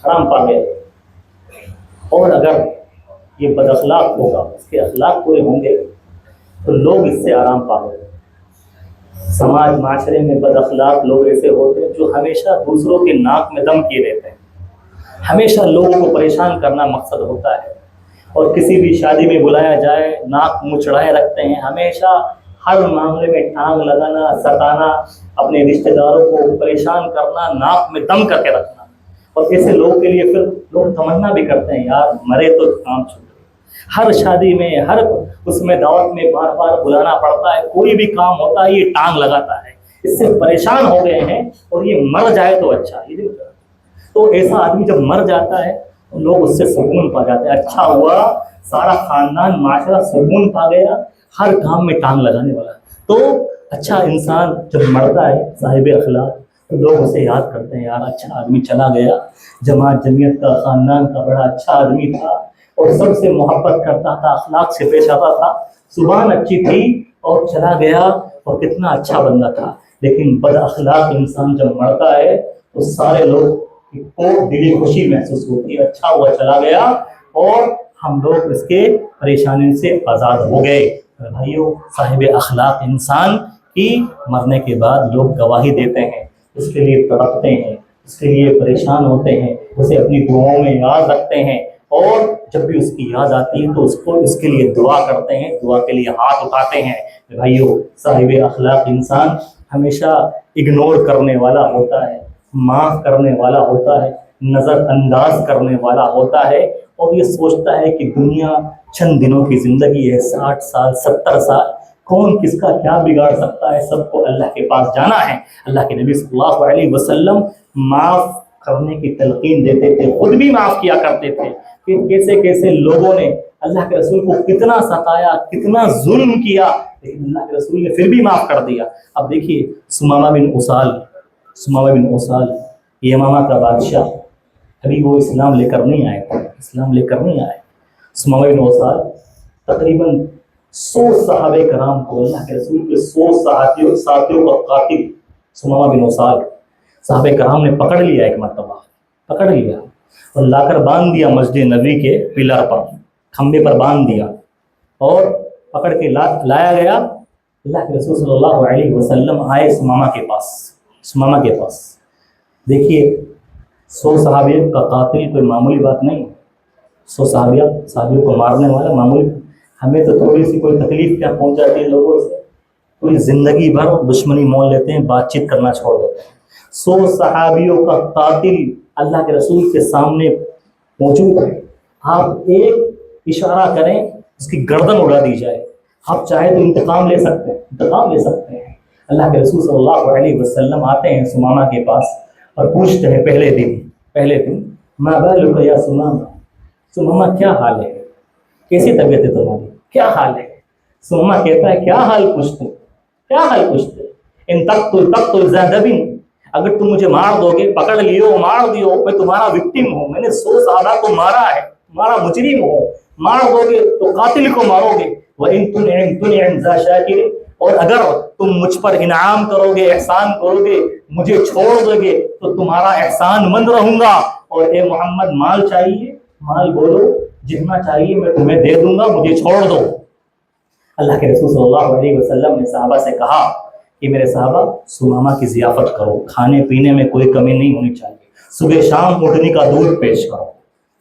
آرام پا گئے۔ اور اگر یہ بد اخلاق ہوگا، اس کے اخلاق پورے ہوں گے تو لوگ اس سے آرام پا گئے۔ سماج معاشرے میں بد اخلاق لوگ ایسے ہوتے ہیں جو ہمیشہ دوسروں کے ناک میں دم کیے رہتے ہیں، ہمیشہ لوگوں کو پریشان کرنا مقصد ہوتا ہے، اور کسی بھی شادی میں بلایا جائے ناک منہ چڑھائے رکھتے ہیں، ہمیشہ ہر معاملے میں ٹانگ لگانا، ستانا، اپنے رشتہ داروں کو پریشان کرنا، ناک میں دم کر کے رکھنا۔ اور ایسے لوگوں کے لیے پھر لوگ تمنا بھی کرتے ہیں یار مرے تو کام چھوٹے، ہر شادی میں ہر اس میں دعوت میں بار بار بلانا پڑتا ہے، کوئی بھی کام ہوتا ہے یہ ٹانگ لگاتا ہے، اس سے پریشان ہو گئے ہیں، اور یہ مر جائے تو اچھا۔ یہ تو ایسا آدمی جب مر جاتا ہے تو لوگ اس سے سکون پا جاتے ہیں، اچھا ہوا سارا خاندان معاشرہ سکون پا گیا، ہر کام میں ٹانگ لگانے والا۔ تو اچھا انسان جب مرتا ہے صاحب اخلاق تو لوگ اسے یاد کرتے ہیں، یار اچھا آدمی چلا گیا، جماعت جمعیت کا، خاندان کا بڑا اچھا آدمی تھا، اور سب سے محبت کرتا تھا، اخلاق سے پیش آتا تھا، زبان اچھی تھی اور چلا گیا، اور کتنا اچھا بندہ تھا۔ لیکن بد اخلاق انسان جب مرتا ہے تو سارے لوگ کو دلی خوشی محسوس ہوتی ہے، اچھا ہوا چلا گیا اور ہم لوگ اس کے پریشانی سے آزاد ہو گئے۔ بھائیو، صاحب اخلاق انسان کی مرنے کے بعد لوگ گواہی دیتے ہیں، اس کے لیے تڑپتے ہیں، اس کے لیے پریشان ہوتے ہیں، اسے اپنی دعاؤں میں یاد رکھتے ہیں، اور جب بھی اس کی یاد آتی ہے تو اس کے لیے دعا کرتے ہیں، دعا کے لیے ہاتھ اٹھاتے ہیں۔ بھائیو، صاحب اخلاق انسان ہمیشہ اگنور کرنے والا ہوتا ہے، معاف کرنے والا ہوتا ہے، نظر انداز کرنے والا ہوتا ہے، اور یہ سوچتا ہے کہ دنیا چند دنوں کی زندگی ہے، 60 سال 70 سال، کون کس کا کیا بگاڑ سکتا ہے، سب کو اللہ کے پاس جانا ہے۔ اللہ کے نبی صلی اللہ علیہ وسلم معاف کرنے کی تلقین دیتے تھے، خود بھی معاف کیا کرتے تھے کہ کیسے کیسے لوگوں نے اللہ کے رسول کو کتنا ستایا، کتنا ظلم کیا، لیکن اللہ کے رسول نے پھر بھی معاف کر دیا۔ اب دیکھیے سمامہ بن اسال یمامہ کا بادشاہ، ابھی وہ اسلام لے کر نہیں آئے، سمامہ بن اسال تقریباً 100 صحابہ کرام کو، اللہ کے رسول کے 100 ساتھیوں کا قاتل سمامہ بن اسال صحابہ کرام نے پکڑ لیا، ایک مرتبہ پکڑ لیا اور لا کر باندھ دیا مسجد نبوی کے پلر پر، کھمبے پر باندھ دیا، اور پکڑ کے لایا گیا۔ اللہ کے رسول صلی اللہ علیہ وسلم آئے سمامہ کے پاس، دیکھیے 100 صحابیوں کا قاتل کوئی معمولی بات نہیں، 100 صحابیوں کو مارنے والا معمولی، ہمیں تو تھوڑی سی کوئی تکلیف کیا پہنچ جاتی ہے لوگوں سے، کوئی زندگی بھر دشمنی مول لیتے ہیں، بات چیت کرنا چھوڑ دیتے ہیں۔ 100 صحابیوں کا قاتل اللہ کے رسول کے سامنے موجود ہے، آپ ایک اشارہ کریں اس کی گردن اڑا دی جائے، آپ چاہے تو انتقام لے سکتے ہیں۔ اللہ کے رسول صلی اللہ علیہ وسلم آتے ہیں سمامہ کے پاس اور پوچھتے ہیں پہلے دن ما بالک یا سمامہ کیا حال ہے، کیسی طبیعت ہے تمہاری، کیا حال ہے؟ سمامہ کہتا ہے کیا حال پوچھتے ان تقتل ذا دبن، اگر تم مجھے مار دو گے، پکڑ لیو مار دیو، میں تمہارا وکٹم ہوں، میں نے 100 صحابہ کو مارا ہے، تمہارا مجرم ہوں، مار دو گے تو قاتل کو مارو گے، وَإِن تُنْعِمْ ذَا شَاكِرٍ، اور اگر تم مجھ پر انعام کرو گے، احسان کرو گے، مجھے چھوڑ دو گے تو تمہارا احسان مند رہوں گا، اور اے محمد مال چاہیے، مال بولو جتنا چاہیے میں تمہیں دے دوں گا، مجھے چھوڑ دو۔ اللہ کے رسول صلی اللہ علیہ وسلم نے صحابہ سے کہا کہ میرے صحابہ سمامہ کی ضیافت کرو، کھانے پینے میں کوئی کمی نہیں ہونی چاہیے، صبح شام اٹھنے کا دودھ پیش کرو۔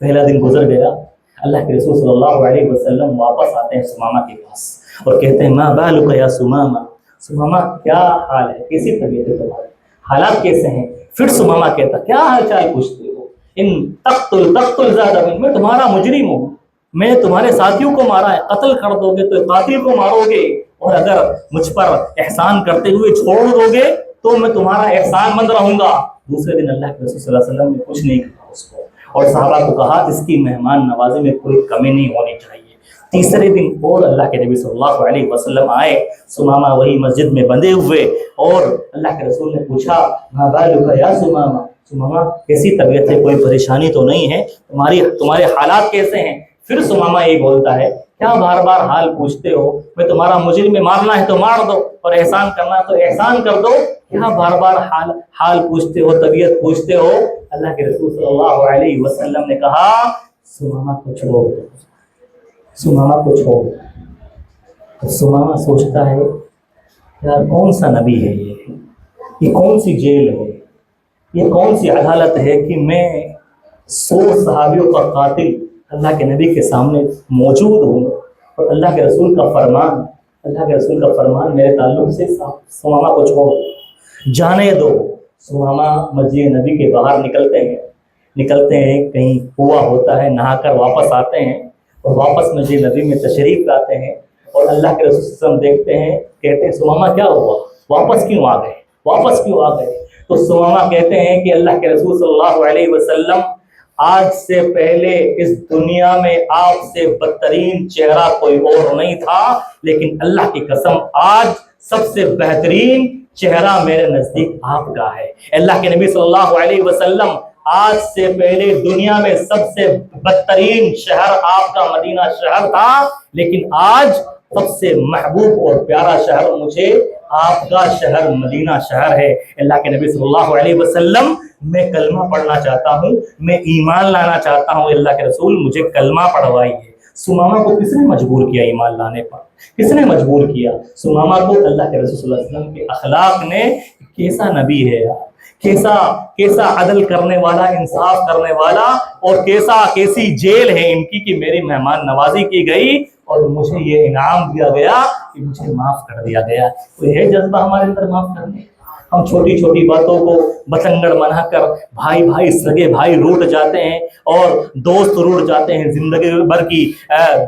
پہلا دن گزر گیا، اللہ کے رسول صلی اللہ علیہ وسلم واپس آتے ہیں سمامہ کے پاس اور کہتے ہیں ما بالک یا سمامہ، سمامہ کیا حال ہے، کیسی طبیعت ہے تمہاری، حالات کیسے ہیں؟ پھر سمامہ کہتا کیا حال چال پوچھتے ہو، ان تقتل زیادہ میں تمہارا مجرم ہوں، میں تمہارے ساتھیوں کو مارا ہے، قتل کر دو گے تو قاتل کو مارو گے، اور اگر مجھ پر احسان کرتے ہوئے چھوڑ دو گے تو میں تمہارا احسان مند رہوں گا۔ دوسرے دن اللہ کے رسول صلی اللہ علیہ وسلم نے کچھ نہیں کہا اس کو، اور صحابہ کو کہا اس کی مہمان نوازی میں کوئی کمی نہیں ہونی چاہیے۔ تیسرے دن اور اللہ کے نبی صلی اللہ علیہ وسلم آئے، سمامہ وہی مسجد میں بندھے ہوئے، اور اللہ کے رسول نے پوچھا ما بالک یا سمامہ، سمامہ کیسی طبیعت ہے، کوئی پریشانی تو نہیں ہے، تمہارے حالات کیسے ہیں؟ پھر سمامہ یہ بولتا ہے کیا بار بار حال پوچھتے ہو، میں تمہارا مجرم میں مارنا ہے تو مار دو اور احسان کرنا ہے تو احسان کر دو، کیا بار بار حال پوچھتے ہو، طبیعت پوچھتے ہو؟ اللہ کے رسول صلی اللہ علیہ وسلم نے کہا سمامہ کو چھوڑ دو، سمامہ کو چھوڑ دو۔ تو سمامہ سوچتا ہے یار کون سا نبی ہے یہ کون سی جیل ہے، یہ کون سی عدالت ہے کہ میں 100 صحابیوں کا قاتل اللہ کے نبی کے سامنے موجود ہوں، اور اللہ کے رسول کا فرمان میرے تعلق سے سمامہ کو چھوڑ جانے دو۔ سمامہ مسجد نبی کے باہر نکلتے ہیں، کہیں کنواں ہوتا ہے، نہا کر واپس آتے ہیں اور واپس مسجد نبی میں تشریف لاتے ہیں، اور اللہ کے رسول صلی اللہ علیہ وسلم دیکھتے ہیں، کہتے ہیں سمامہ کیا ہوا، واپس کیوں آ گئے؟ تو سمامہ کہتے ہیں کہ اللہ کے رسول صلی اللہ علیہ وسلم آج سے پہلے اس دنیا میں آپ سے بدترین چہرہ کوئی اور نہیں تھا، لیکن اللہ کی قسم آج سب سے بہترین چہرہ میرے نزدیک آپ کا ہے۔ اللہ کے نبی صلی اللہ علیہ وسلم آج سے پہلے دنیا میں سب سے بدترین شہر آپ کا مدینہ شہر تھا، لیکن آج سب سے محبوب اور پیارا شہر مجھے آپ کا شہر مدینہ شہر ہے۔ اللہ کے نبی صلی اللہ علیہ وسلم میں کلمہ پڑھنا چاہتا ہوں، میں ایمان لانا چاہتا ہوں، اللہ کے رسول مجھے کلمہ پڑھوائیے۔ سمامہ کو کس نے مجبور کیا ایمان لانے پر؟ کس نے مجبور کیا سمامہ کو؟ اللہ کے رسول صلی اللہ علیہ وسلم کے اخلاق نے۔ کیسا نبی ہے یار، کیسا عدل کرنے والا، انصاف کرنے والا، اور کیسی جیل ہے ان کی کہ میری مہمان نوازی کی گئی اور مجھے یہ انعام دیا گیا کہ مجھے معاف کر دیا گیا۔ کوئی ہے جذبہ ہمارے اندر معاف کرنے؟ ہم چھوٹی چھوٹی باتوں کو بتنگڑ بنا کر بھائی سگے بھائی روٹ جاتے ہیں اور دوست روٹ جاتے ہیں، زندگی بھر کی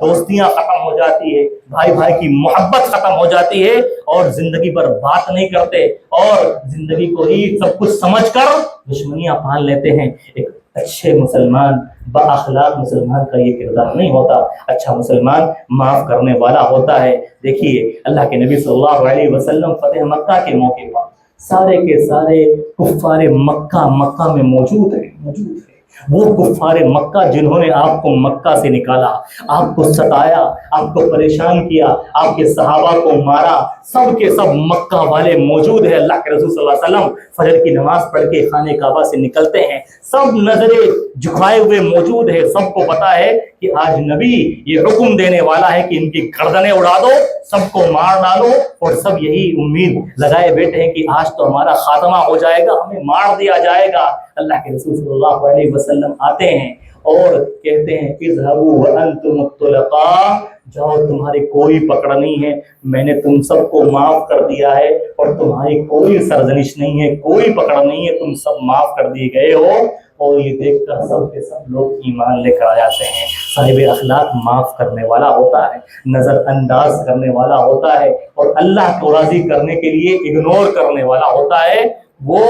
دوستیاں ختم ہو جاتی ہے، بھائی کی محبت ختم ہو جاتی ہے، اور زندگی بھر بات نہیں کرتے اور زندگی کو ہی سب کچھ سمجھ کر دشمنیاں پال لیتے ہیں۔ ایک اچھے مسلمان، با اخلاق مسلمان کا یہ کردار نہیں ہوتا۔ اچھا مسلمان معاف کرنے والا ہوتا ہے۔ دیکھیے اللہ کے نبی صلی اللہ علیہ وسلم فتح مکہ کے موقع پر سارے کے سارے کفار مکہ میں موجود ہیں۔ وہ کفار مکہ جنہوں نے آپ کو مکہ سے نکالا، آپ کو ستایا، آپ کو پریشان کیا، آپ کے صحابہ کو مارا، سب کے سب مکہ والے موجود ہیں۔ اللہ کے رسول صلی اللہ علیہ وسلم فجر کی نماز پڑھ کے خانہ کعبہ سے نکلتے ہیں، سب نظریں جھکائے ہوئے موجود ہے، سب کو پتا ہے کہ آج نبی یہ حکم دینے والا ہے کہ ان کی گردنیں اڑا دو، سب کو مار ڈالو، اور سب یہی امید لگائے بیٹھے ہیں کہ آج تو ہمارا خاتمہ ہو جائے گا، ہمیں مار دیا جائے گا۔ اللہ کے رسول صلی اللہ علیہ وسلم آتے ہیں اور کہتے ہیں اذهبوا وانتم الطلقاء، جاؤ تمہاری کوئی پکڑ نہیں ہے، میں نے تم سب کو معاف کر دیا ہے اور تمہاری کوئی سرزنش نہیں ہے، کوئی پکڑ نہیں ہے، تم سب معاف کر دیے گئے ہو۔ اور یہ دیکھ کر سب کے سب لوگ ایمان لے کر آ جاتے ہیں۔ صاحب اخلاق معاف کرنے والا ہوتا ہے، نظر انداز کرنے والا ہوتا ہے، اور اللہ کو راضی کرنے کے لیے اگنور کرنے والا ہوتا ہے۔ وہ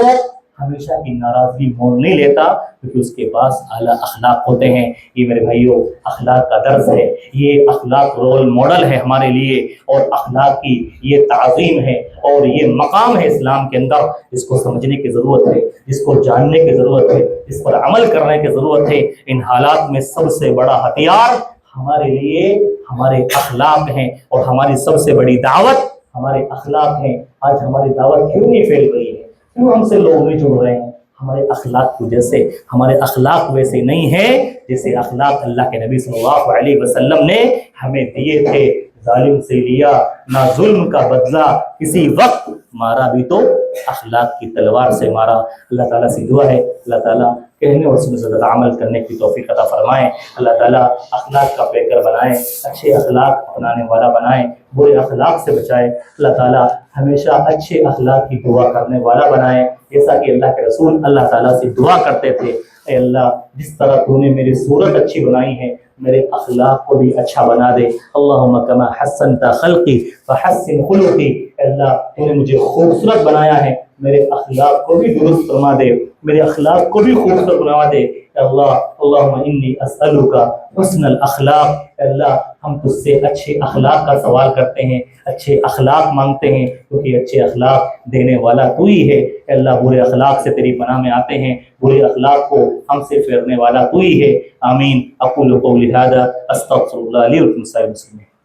ہمیشہ کی ناراضگی مول نہیں لیتا کیونکہ اس کے پاس اعلیٰ اخلاق ہوتے ہیں۔ یہ میرے بھائیوں اخلاق کا درس ہے، یہ اخلاق رول ماڈل ہے ہمارے لیے، اور اخلاق کی یہ تعظیم ہے اور یہ مقام ہے اسلام کے اندر، جس کو سمجھنے کی ضرورت ہے، جس کو جاننے کی ضرورت ہے، جس پر عمل کرنے کی ضرورت ہے۔ ان حالات میں سب سے بڑا ہتھیار ہمارے لیے ہمارے اخلاق ہیں، اور ہماری سب سے بڑی دعوت ہمارے اخلاق ہیں، آج ہماری دعوت کیوں نہیں پھیل رہی ہے، کیوں ہم سے لوگ نہیں جڑ رہے ہیں؟ ہمارے اخلاق کی وجہ سے۔ ہمارے اخلاق ویسے نہیں ہیں جیسے اخلاق اللہ کے نبی صلی اللہ علیہ وسلم نے ہمیں دیے تھے۔ ظالم سے لیا نہ ظلم کا بدلہ کسی وقت، مارا بھی تو اخلاق کی تلوار سے مارا۔ اللہ تعالیٰ سے دعا ہے اللہ تعالیٰ کہنے اور سننے سے زیادہ عمل کرنے کی توفیق عطا فرمائیں۔ اللہ تعالیٰ اخلاق کا پیکر بنائیں، اچھے اخلاق اپنانے والا بنائیں، برے اخلاق سے بچائیں۔ اللہ تعالیٰ ہمیشہ اچھے اخلاق کی دعا کرنے والا بنائیں، جیسا کہ اللہ کے رسول اللہ تعالیٰ سے دعا کرتے تھے، اے اللہ جس طرح تو نے میری صورت اچھی بنائی ہے میرے اخلاق کو بھی اچھا بنا دے۔ اللہم کما حسنت خلقی فحسن خلقی، اے اللہ تو نے مجھے خوبصورت بنایا ہے، میرے اخلاق کو بھی درست فرما دے، میرے اخلاق کو بھی خوبصورت بنا دے۔ اے اللہ اللہم انی اسألک حسن الاخلاق، اے اللہ ہم تجھ سے اچھے اخلاق کا سوال کرتے ہیں، اچھے اخلاق مانگتے ہیں، کیونکہ اچھے اخلاق دینے والا تو ہی ہے۔ اے اللہ برے اخلاق سے تیری پناہ میں آتے ہیں، برے اخلاق کو ہم سے پھیرنے والا تو ہی ہے۔ آمین۔ اقول قولی ھذا استغفر اللہ لی ولکم سائر المسلمین۔